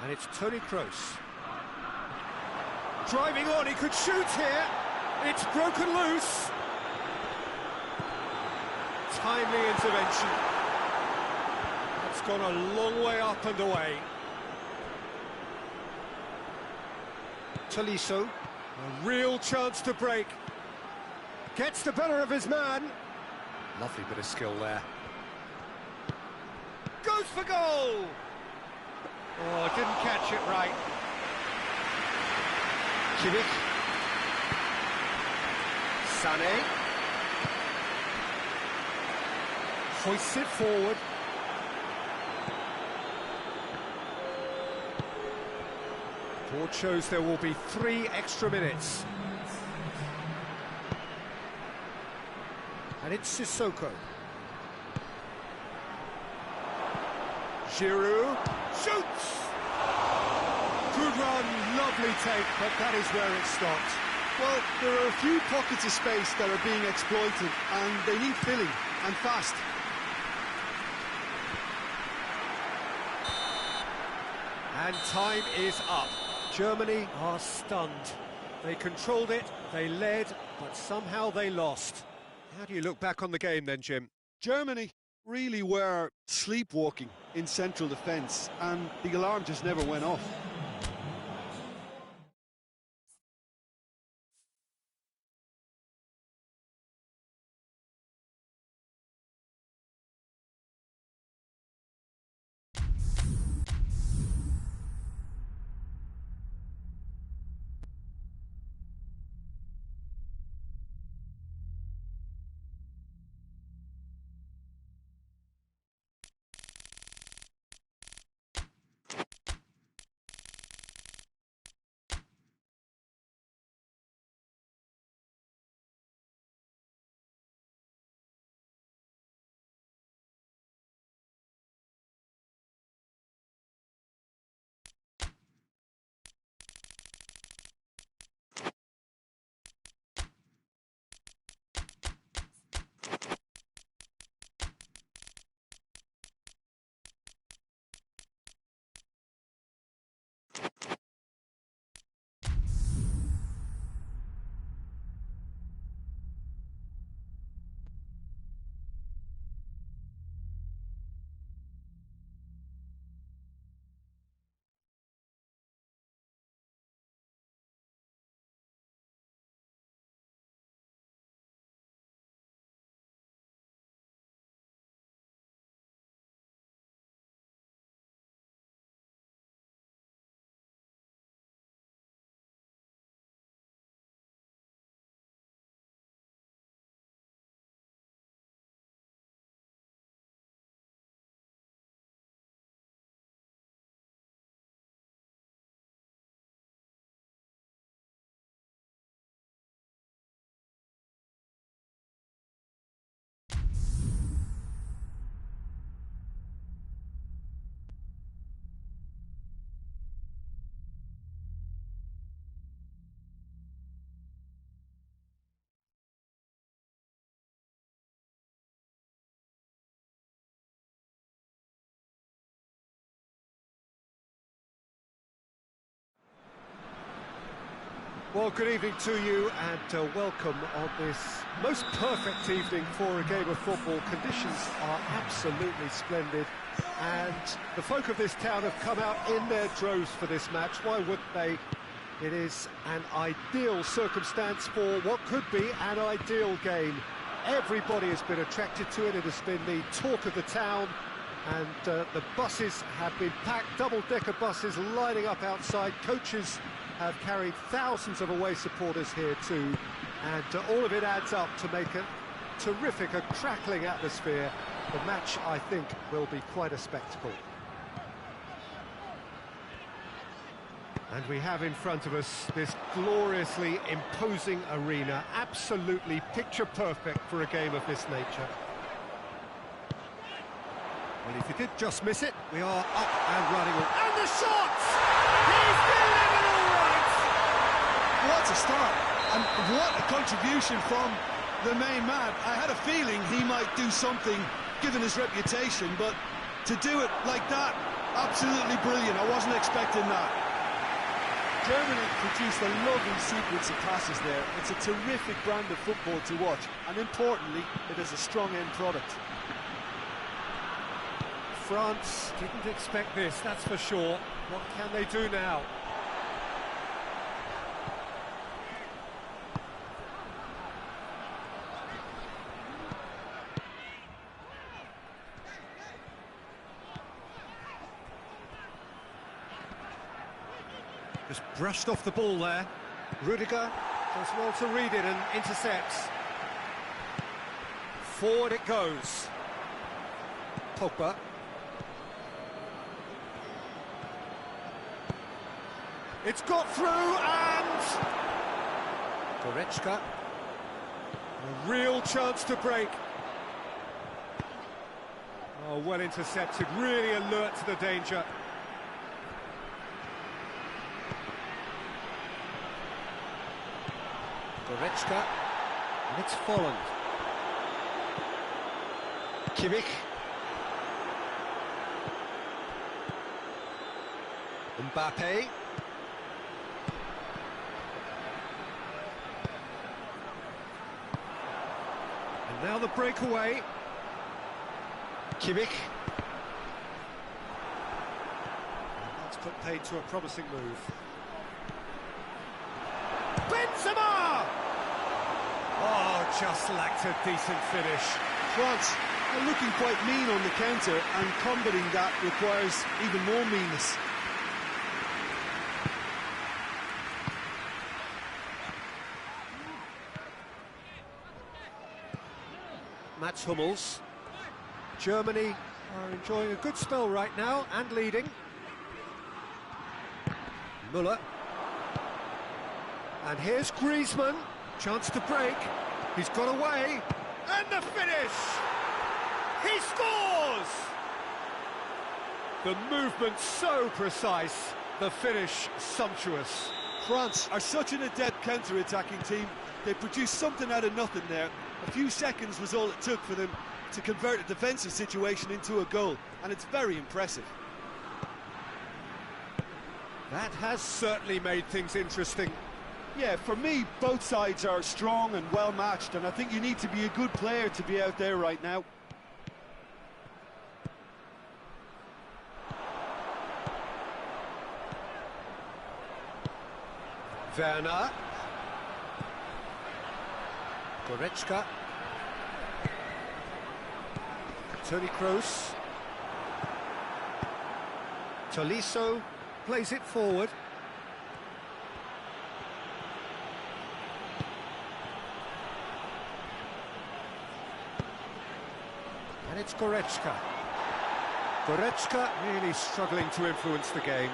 A: And it's Toni Kroos. Driving on, he could shoot here. It's broken loose. Timely intervention. It's gone a long way up and away. Tolisso, a real chance to break. Gets the better of his man. Lovely bit of skill there. Goes for goal! Oh, didn't catch it right. Kimmich. Sané. Hoists it forward. Board shows there will be 3 extra minutes. And it's Sissoko. Giroud shoots! Good run, lovely take, but that is where it stopped.
B: Well, there are a few pockets of space that are being exploited, and they need filling, and fast.
A: And time is up. Germany are stunned. They controlled it, they led, but somehow they lost. How do you look back on the game then, Jim?
B: Germany really were sleepwalking in central defence, and the alarm just never went off.
A: Well, good evening to you and welcome on this most perfect evening for a game of football. Conditions are absolutely splendid and the folk of this town have come out in their droves for this match. Why wouldn't they? It is an ideal circumstance for what could be an ideal game. Everybody has been attracted to it. It has been the talk of the town, and the buses have been packed, double-decker buses lining up outside. Coaches have carried thousands of away supporters here too, and all of it adds up to make a terrific, a crackling atmosphere. The match, I think, will be quite a spectacle. And we have in front of us this gloriously imposing arena, absolutely picture-perfect for a game of this nature. Well, if you did just miss it, we are up and running. And the shots! He's delivered all right!
B: What a start, and what a contribution from the main man. I had a feeling he might do something, given his reputation, but to do it like that, absolutely brilliant. I wasn't expecting that. Germany produced a lovely sequence of passes there. It's a terrific brand of football to watch, and importantly, it is a strong end product.
A: France didn't expect this, that's for sure. What can they do now? Just brushed off the ball there. Rudiger does well to read it and intercepts. Forward it goes. Pogba. It's got through and... Goretzka. A real chance to break. Oh, well intercepted, really alert to the danger. Goretzka, and it's Folland. Kimmich. Mbappe. And now the breakaway. Kimmich. That's put paid to a promising move. Benzema! Oh, just lacked a decent finish.
B: France are looking quite mean on the counter, and combating that requires even more meanness.
A: Mats Hummels. Germany are enjoying a good spell right now and leading. Müller. And here's Griezmann. Chance to break. He's got away. And the finish! He scores! The movement so precise. The finish sumptuous.
B: France are such an adept counter-attacking team. They produced something out of nothing there. A few seconds was all it took for them to convert a defensive situation into a goal, and it's very impressive.
A: That has certainly made things interesting.
B: Yeah, for me, both sides are strong and well matched, and I think you need to be a good player to be out there right now.
A: Werner. Goretzka. Toni Kroos. Tolisso plays it forward. And it's Goretzka. Goretzka really struggling to influence the game.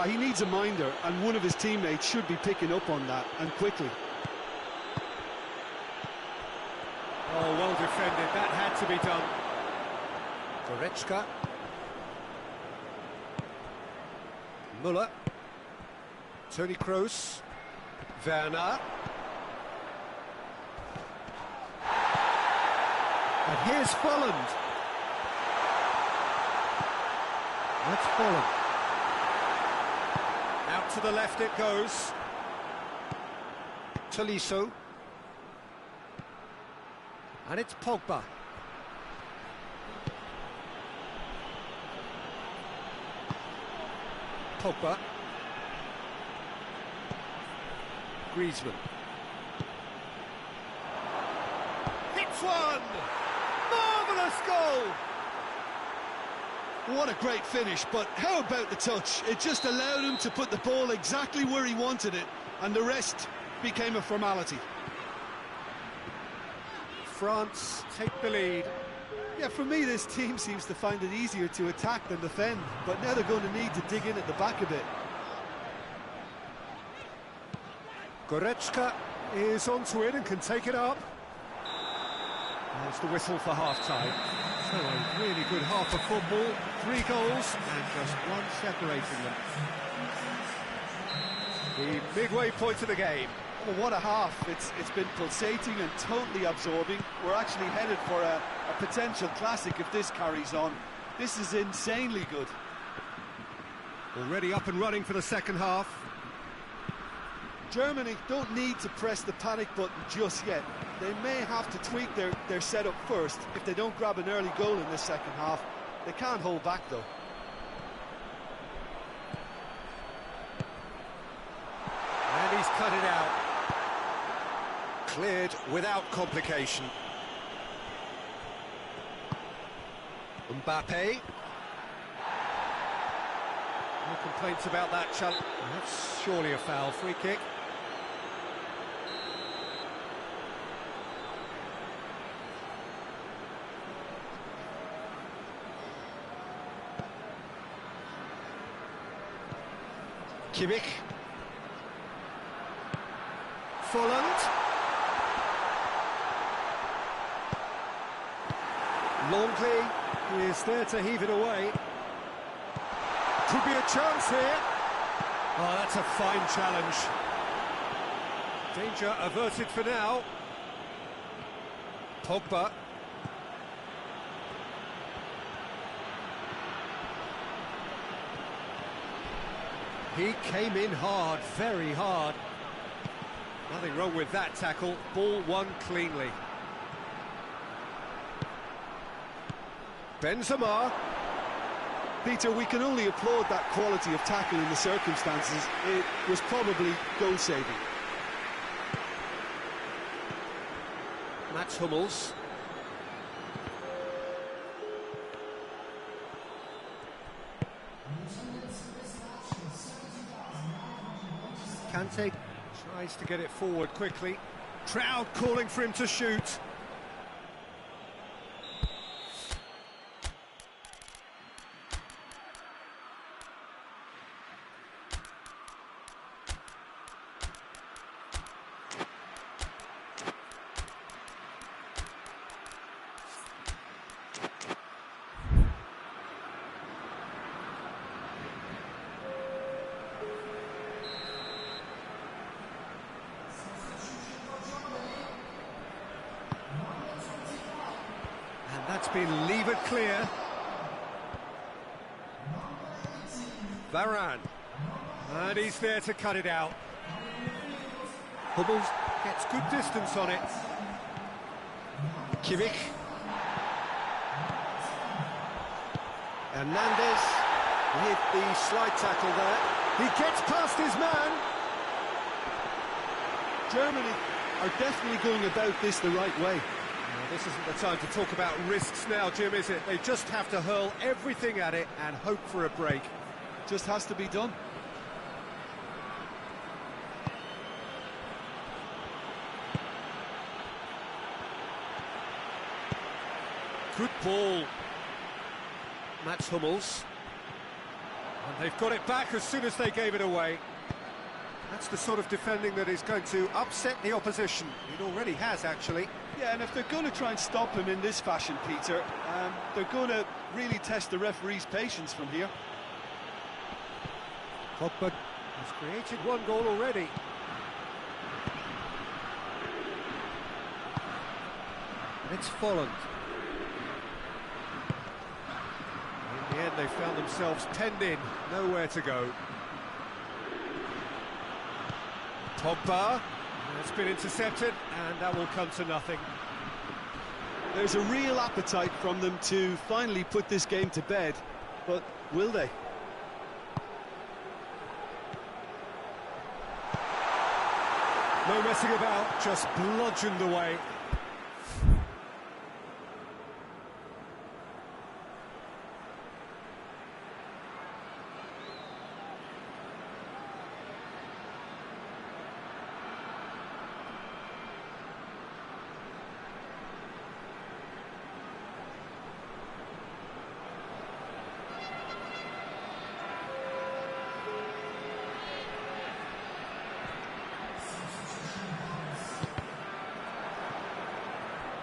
B: He needs a minder, and one of his teammates should be picking up on that, and quickly.
A: Oh, well defended. That had to be done. Goretzka. Müller. Toni Kroos. Werner. And here's Folland. That's Folland. Out to the left it goes. Tolisso. And it's Pogba. Pogba. Griezmann. Hits one! Marvellous goal!
B: What a great finish, but how about the touch? It just allowed him to put the ball exactly where he wanted it, and the rest became a formality.
A: France take the lead.
B: Yeah, for me, this team seems to find it easier to attack than defend, but now they're going to need to dig in at the back a bit.
A: Goretzka is onto it and can take it up. There's the whistle for half-time. So a really good half of football, 3 goals and just one separating them. The midway point of the game.
B: Well, what a half. It's been pulsating and totally absorbing. We're actually headed for a potential classic if this carries on. This is insanely good.
A: Already up and running for the second half.
B: Germany don't need to press the panic button just yet. They may have to tweak their setup first if they don't grab an early goal in this second half. They can't hold back though.
A: And he's cut it out. Cleared without complication. Mbappe. No complaints about that challenge. That's surely a foul. Free kick. Kimmich. Folland. Longley is there to heave it away. Could be a chance here. Oh, that's a fine challenge. Danger averted for now. Pogba. He came in hard, very hard. Nothing wrong with that tackle. Ball won cleanly. Benzema.
B: Peter, we can only applaud that quality of tackle in the circumstances. It was probably goal-saving.
A: Mats Hummels. Kante tries to get it forward quickly. Crowd calling for him to shoot. That's been levered clear. Varane. And he's there to cut it out. Hummels gets good distance on it. Kimmich. Hernandez with the slide tackle there. He gets past his man.
B: Germany are definitely going about this the right way.
A: This isn't the time to talk about risks now, Jim, is it? They just have to hurl everything at it and hope for a break.
B: Just has to be done.
A: Good ball. Mats Hummels. And they've got it back as soon as they gave it away. That's the sort of defending that is going to upset the opposition. It already has, actually.
B: Yeah, and if they're going to try and stop him in this fashion, Peter, they're going to really test the referee's patience from here.
A: Pogba has created one goal already. And it's Folland. In the end, they found themselves penned in, nowhere to go. Pogba. It's been intercepted, and that will come to nothing.
B: There's a real appetite from them to finally put this game to bed, but will they?
A: No messing about, just bludgeoned away.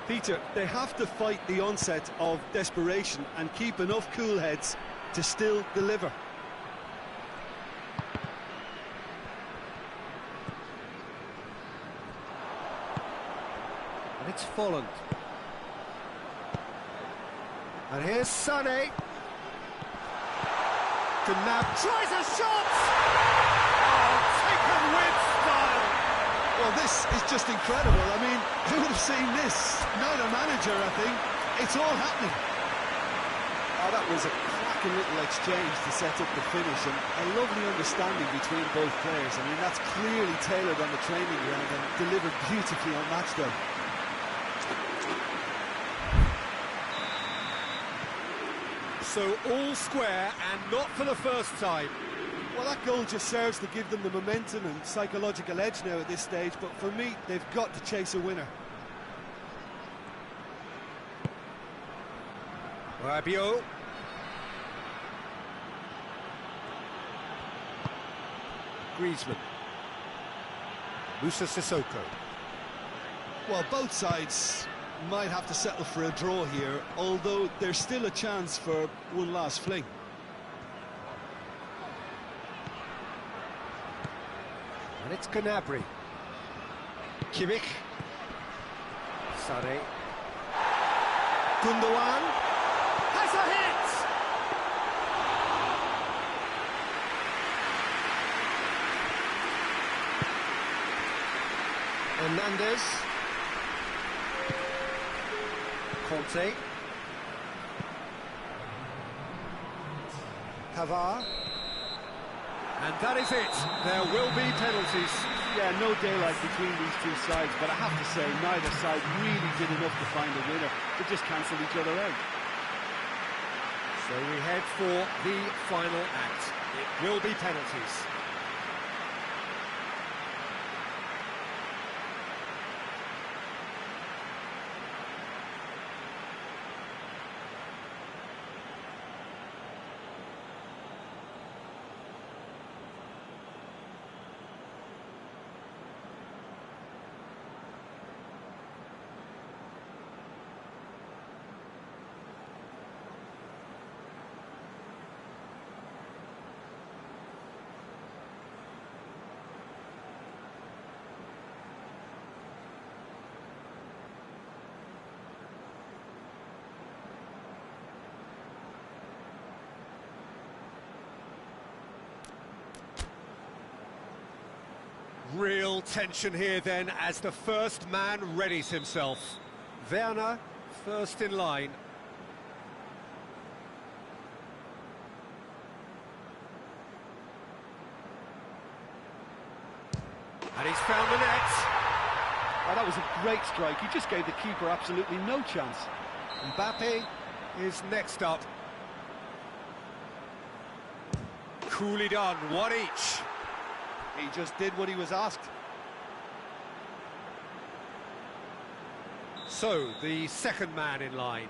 B: Peter, they have to fight the onset of desperation and keep enough cool heads to still deliver.
A: And it's Folland. And here's Sané. Gnab tries a shot! Oh, taken with style!
B: Well, this is just incredible. I mean, who would have seen this? Not a manager, I think. It's all happening. Oh, that was a cracking little exchange to set up the finish, and a lovely understanding between both players. I mean, that's clearly tailored on the training ground and delivered beautifully on match day.
A: So all square, and not for the first time.
B: Well, that goal just serves to give them the momentum and psychological edge now at this stage, but for me, they've got to chase a winner.
A: Rabiot. Griezmann. Musa Sissoko.
B: Well, both sides might have to settle for a draw here, although there's still a chance for one last fling.
A: And it's Gnabry. Kimmich. Sari. Gundogan. Has a hit! Hernandez. Conte. Pavard. And that is it. There will be penalties.
B: Yeah, no daylight between these two sides, but I have to say, neither side really did enough to find a winner. They just cancelled each other out.
A: So we head for the final act. It will be penalties. Real tension here then as the first man readies himself. Werner, first in line. And he's found the net.
B: Oh, that was a great strike. He just gave the keeper absolutely no chance.
A: Mbappe is next up. Coolly done, one each.
B: He just did what he was asked.
A: So, the second man in line.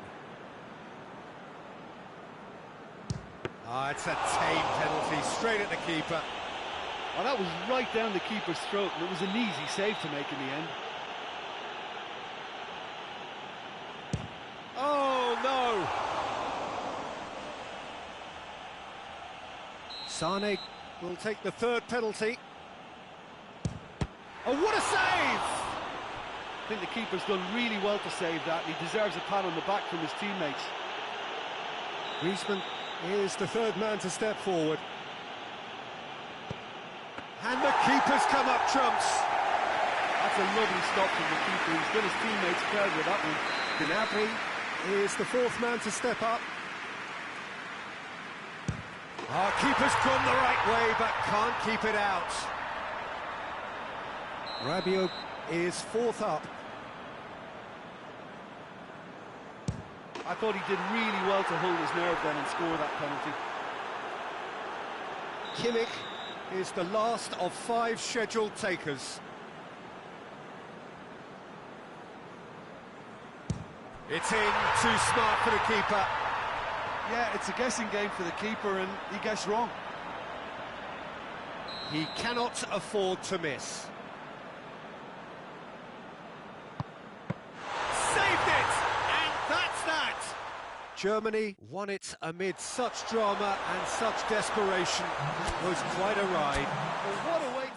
A: It's a tame penalty, straight at the keeper.
B: Oh, that was right down the keeper's throat, and it was an easy save to make in the end.
A: Oh, no! Sane will take the third penalty. Oh, what a save!
B: I think the keeper's done really well to save that. He deserves a pat on the back from his teammates.
A: Griezmann is the third man to step forward. And the keeper's come up trumps.
B: That's a lovely stop from the keeper. He's done his teammates proud with that one.
A: Gnabry is the fourth man to step up. Keeper's gone the right way, but can't keep it out. Rabiot is fourth up.
B: I thought he did really well to hold his nerve then and score that penalty.
A: Kimmich is the last of 5 scheduled takers. It's in, too smart for the keeper.
B: Yeah, it's a guessing game for the keeper and he guessed wrong.
A: He cannot afford to miss. Saved it! And that's that! Germany won it amid such drama and such desperation. It was quite a ride.
B: Well, what a way to...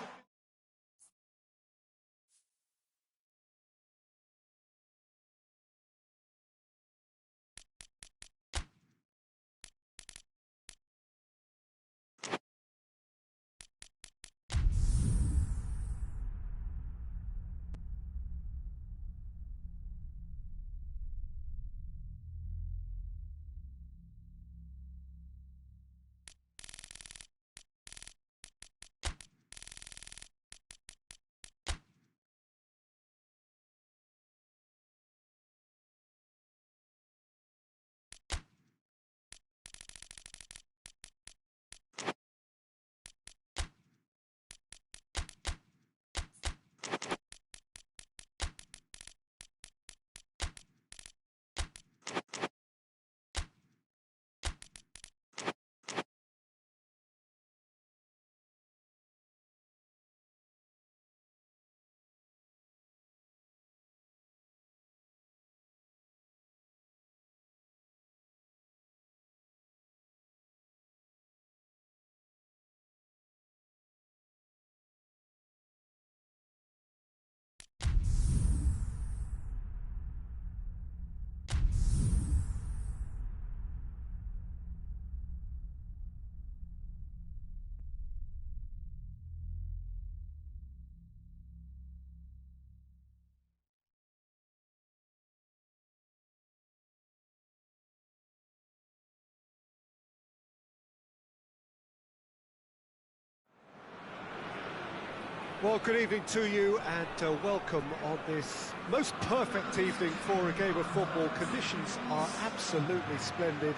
A: Well, good evening to you and welcome on this most perfect evening for a game of football. Conditions are absolutely splendid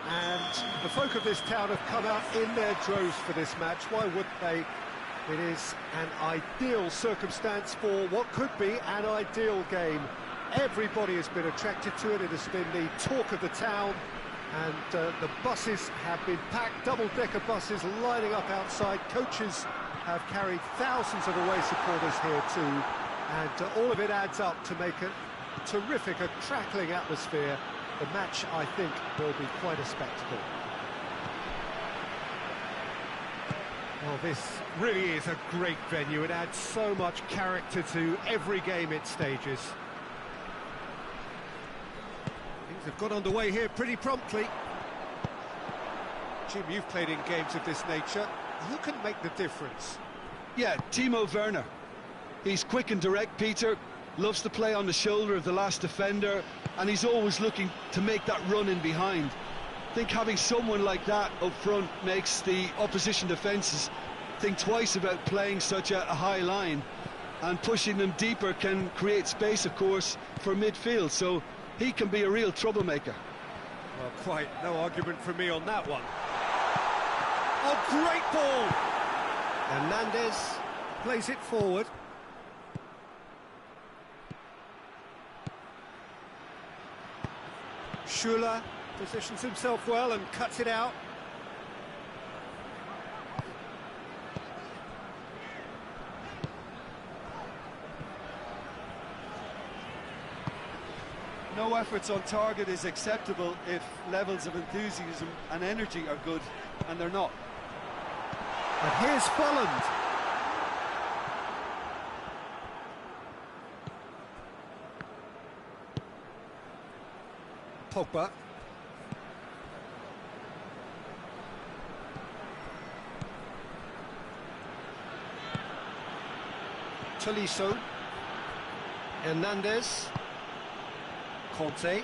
A: and the folk of this town have come out in their droves for this match. Why wouldn't they? It is an ideal circumstance for what could be an ideal game. Everybody has been attracted to it. It has been the talk of the town, and the buses have been packed, double-decker buses lining up outside. Coaches have carried thousands of away supporters here too, and all of it adds up to make a terrific, a crackling atmosphere. The match, I think, will be quite a spectacle. Well, this really is a great venue. It adds so much character to every game it stages. Things have got underway here pretty promptly. Jim, you've played in games of this nature. Who can make the difference?
B: Yeah, Timo Werner. He's quick and direct, Peter. Loves to play on the shoulder of the last defender, and he's always looking to make that run in behind. I think having someone like that up front makes the opposition defences think twice about playing such a high line, and pushing them deeper can create space, of course, for midfield, so he can be a real troublemaker.
A: Well, quite no argument from me on that one. Oh, great ball! Hernandez plays it forward. Schuler positions himself well and cuts it out.
B: No efforts on target is acceptable if levels of enthusiasm and energy are good, and they're not.
A: And here's Folland. Pogba. Tolisso. Hernandez. Conte.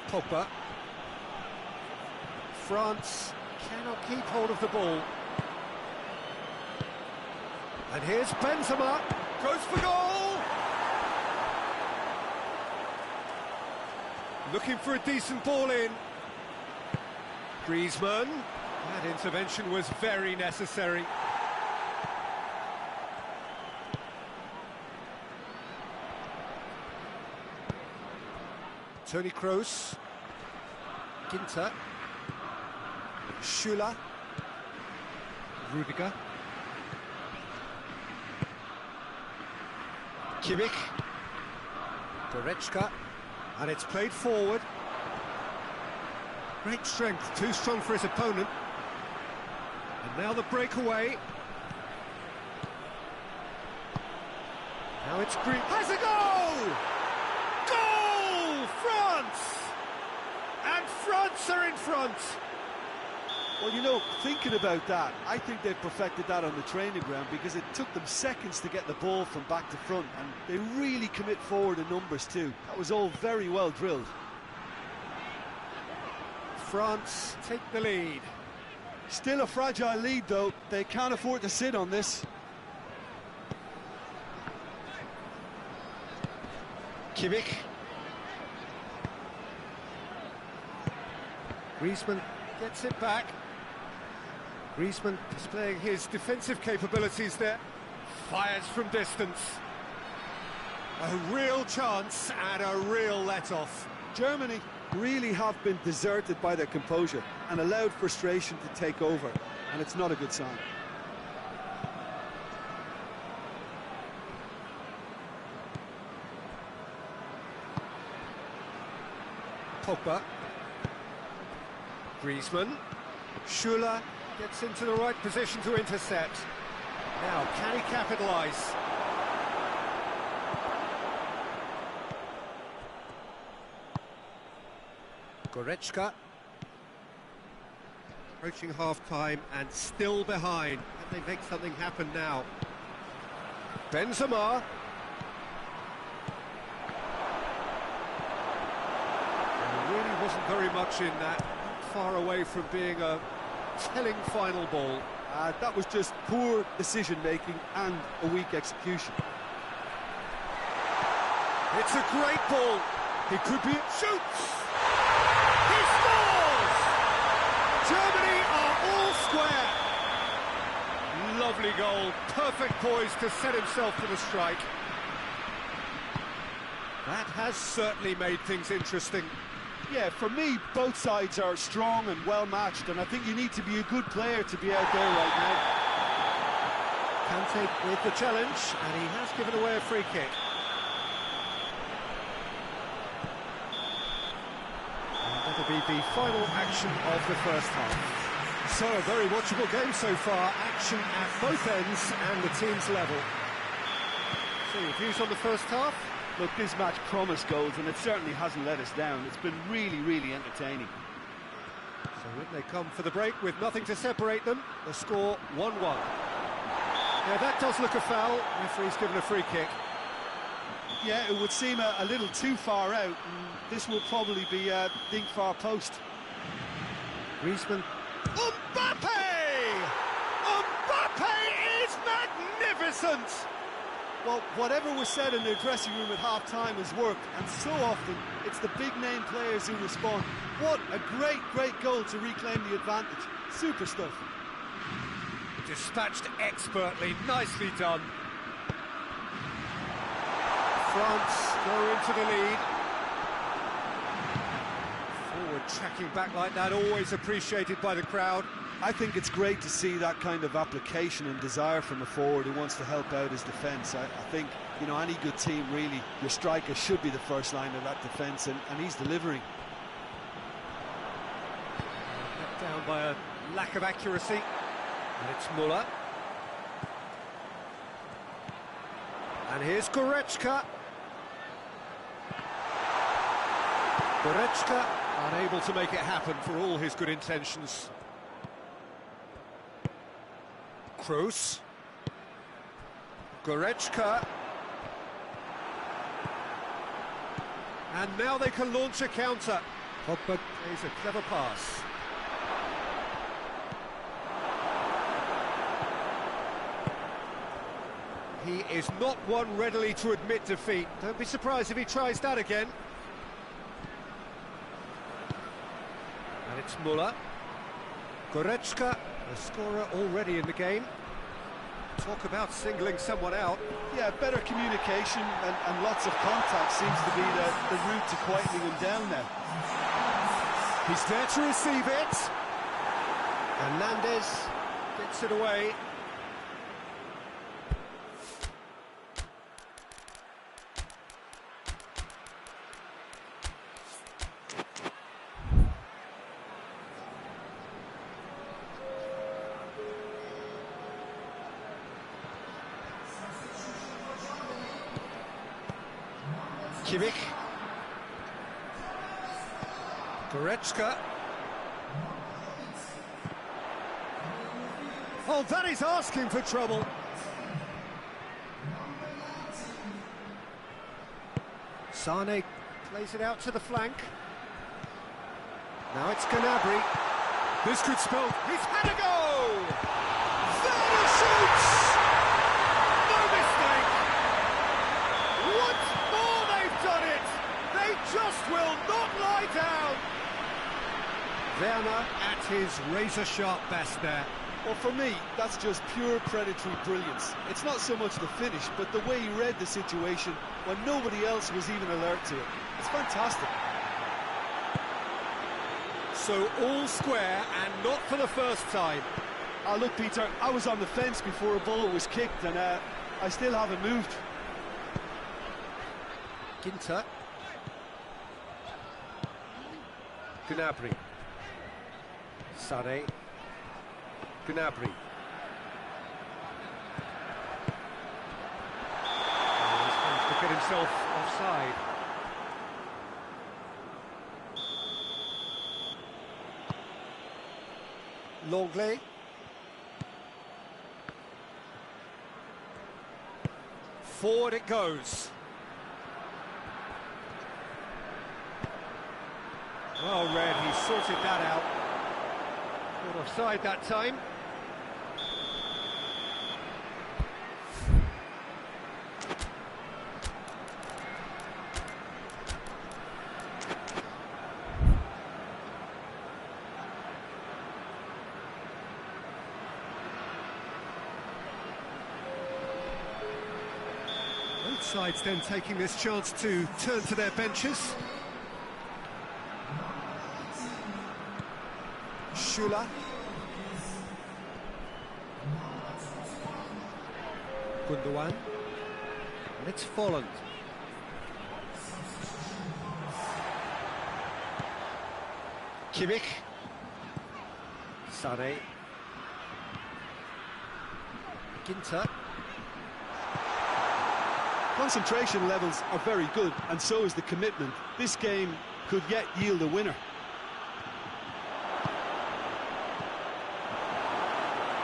A: Pogba. France cannot keep hold of the ball. And here's Benzema. Goes for goal! Looking for a decent ball in. Griezmann. That intervention was very necessary. Toni Kroos. Ginter. Schuler. Rudiger. Kimmich. Goretzka. And it's played forward. Great strength, too strong for his opponent. And now the breakaway. Now it's Green. Has a goal! Goal! France! And France are in front.
B: Well, you know, thinking about that, I think they've perfected that on the training ground, because it took them seconds to get the ball from back to front, and they really commit forward in numbers too. That was all very well drilled.
A: France take the lead.
B: Still a fragile lead though, they can't afford to sit on this.
A: Kimmich. Griezmann gets it back. Griezmann displaying his defensive capabilities there. Fires from distance. A real chance and a real let-off.
B: Germany really have been deserted by their composure and allowed frustration to take over, and it's not a good sign.
A: Pogba. Griezmann. Schuler gets into the right position to intercept. Now, can he capitalise? Goretzka. Approaching half-time and still behind. Can they make something happen now? Benzema. There really wasn't very much in that. Not far away from being a telling final ball.
B: That was just poor decision-making and a weak execution.
A: It's a great ball. He could be... Shoots! He scores! Germany are all square. Lovely goal. Perfect poise to set himself for the strike. That has certainly made things interesting.
B: Yeah, for me, both sides are strong and well-matched, and I think you need to be a good player to be out there right now.
A: Kante with the challenge, and he has given away a free kick. And that'll be the final action of the first half. So, a very watchable game so far. Action at both ends and the team's level. So, your views on the first half?
B: Look, this match promised goals, and it certainly hasn't let us down. It's been really, really entertaining.
A: So when they come for the break with nothing to separate them, the score 1-1. Now that does look a foul. Referee's given a free kick.
B: Yeah, it would seem a little too far out, and this will probably be a dink far post.
A: Griezmann. Mbappe! Mbappe is magnificent!
B: Well, whatever was said in their dressing room at half-time has worked, and so often it's the big-name players who respond. What a great, great goal to reclaim the advantage. Super stuff.
A: Dispatched expertly, nicely done. France go into the lead. Forward tracking back like that, always appreciated by the crowd.
B: I think it's great to see that kind of application and desire from a forward who wants to help out his defence. I think, you know, any good team, really, your striker should be the first line of that defence, and he's delivering.
A: Let down by a lack of accuracy. And it's Müller. And here's Goretzka. Goretzka unable to make it happen for all his good intentions. Kroos. Goretzka. And now they can launch a counter. Pogba plays a clever pass. He is not one readily to admit defeat. Don't be surprised if he tries that again. And it's Müller. Goretzka, the scorer already in the game. Talk about singling someone out.
B: Yeah, better communication and lots of contact seems to be the route to quietening him down now.
A: He's there to receive it. Hernandez gets it away. Kimmich. Goretzka. Oh, that is asking for trouble. Sane plays it out to the flank. Now it's Gnabry. This could spell... He's had a go! Werner shoots! No mistake! Once more they've done it! They just will not lie down! Werner at his razor-sharp best there.
B: Well, for me, that's just pure predatory brilliance. It's not so much the finish, but the way he read the situation when nobody else was even alert to it. It's fantastic.
A: So all square, and not for the first time.
B: Oh, look, Peter, I was on the fence before a bullet was kicked, and I still haven't moved.
A: Ginter. Gnabry. Sane. Gnabry. He's managed to get himself offside. Longley. Forward it goes. Well read, he sorted that out. Not offside that time. sides then taking this chance to turn to their benches. Schüller. Gundogan. And it's Folland. Kimmich. Sané. Ginter.
B: Concentration levels are very good, and so is the commitment. This game could yet yield a winner.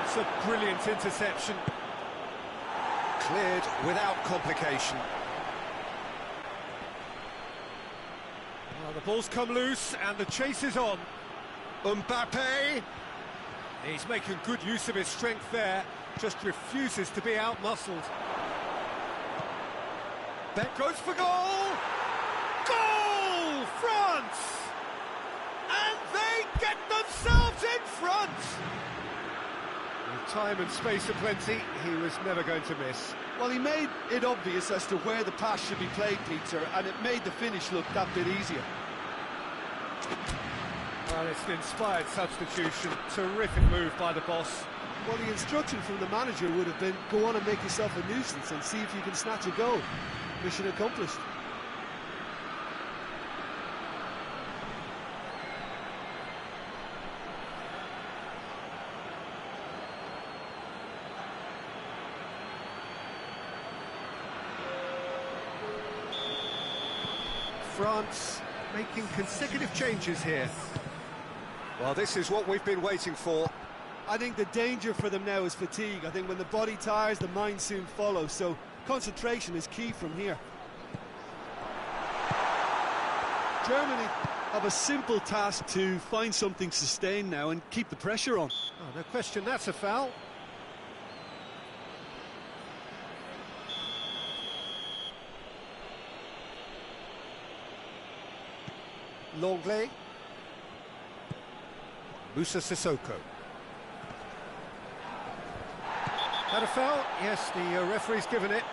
A: It's a brilliant interception. Cleared without complication. Well, the ball's come loose and the chase is on. Mbappe. He's making good use of his strength there, just refuses to be out-muscled. Beck goes for goal! Goal! France! And they get themselves in front! With time and space aplenty, he was never going to miss.
B: Well, he made it obvious as to where the pass should be played, Peter, and it made the finish look that bit easier.
A: Well, it's an inspired substitution. Terrific move by the boss.
B: Well, the instruction from the manager would have been, go on and make yourself a nuisance and see if you can snatch a goal. Mission accomplished.
A: France making consecutive changes here. Well, this is what we've been waiting for.
B: I think the danger for them now is fatigue. I think when the body tires, the mind soon follows, so concentration is key from here. Germany have a simple task to find something sustained now and keep the pressure on.
A: Oh, no question, that's a foul. Longley. Moussa Sissoko. Had a foul? Yes, the referee's given it.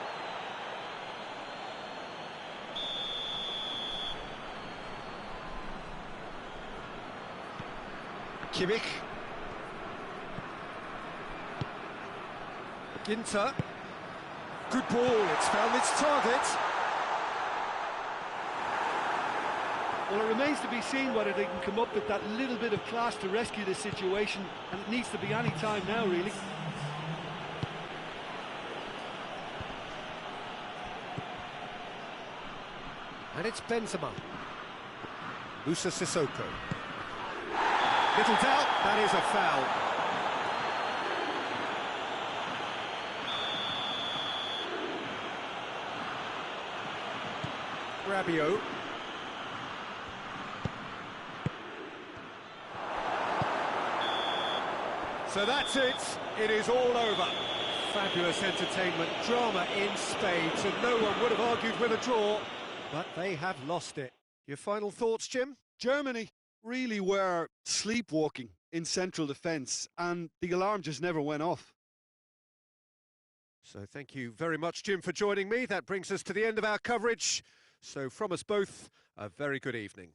A: Kimmich. Ginter. Good ball, it's found its target.
B: Well, it remains to be seen whether they can come up with that little bit of class to rescue this situation, and it needs to be any time now, really.
A: And it's Benzema. Moussa Sissoko. Little doubt, that is a foul. Rabiot. So that's it. It is all over. Fabulous entertainment, drama in spades, and no one would have argued with a draw, but they have lost it. Your final thoughts, Jim?
B: Germany really were sleepwalking in central defence, and the alarm just never went off.
A: So thank you very much, Jim, for joining me. That brings us to the end of our coverage. So from us both, a very good evening.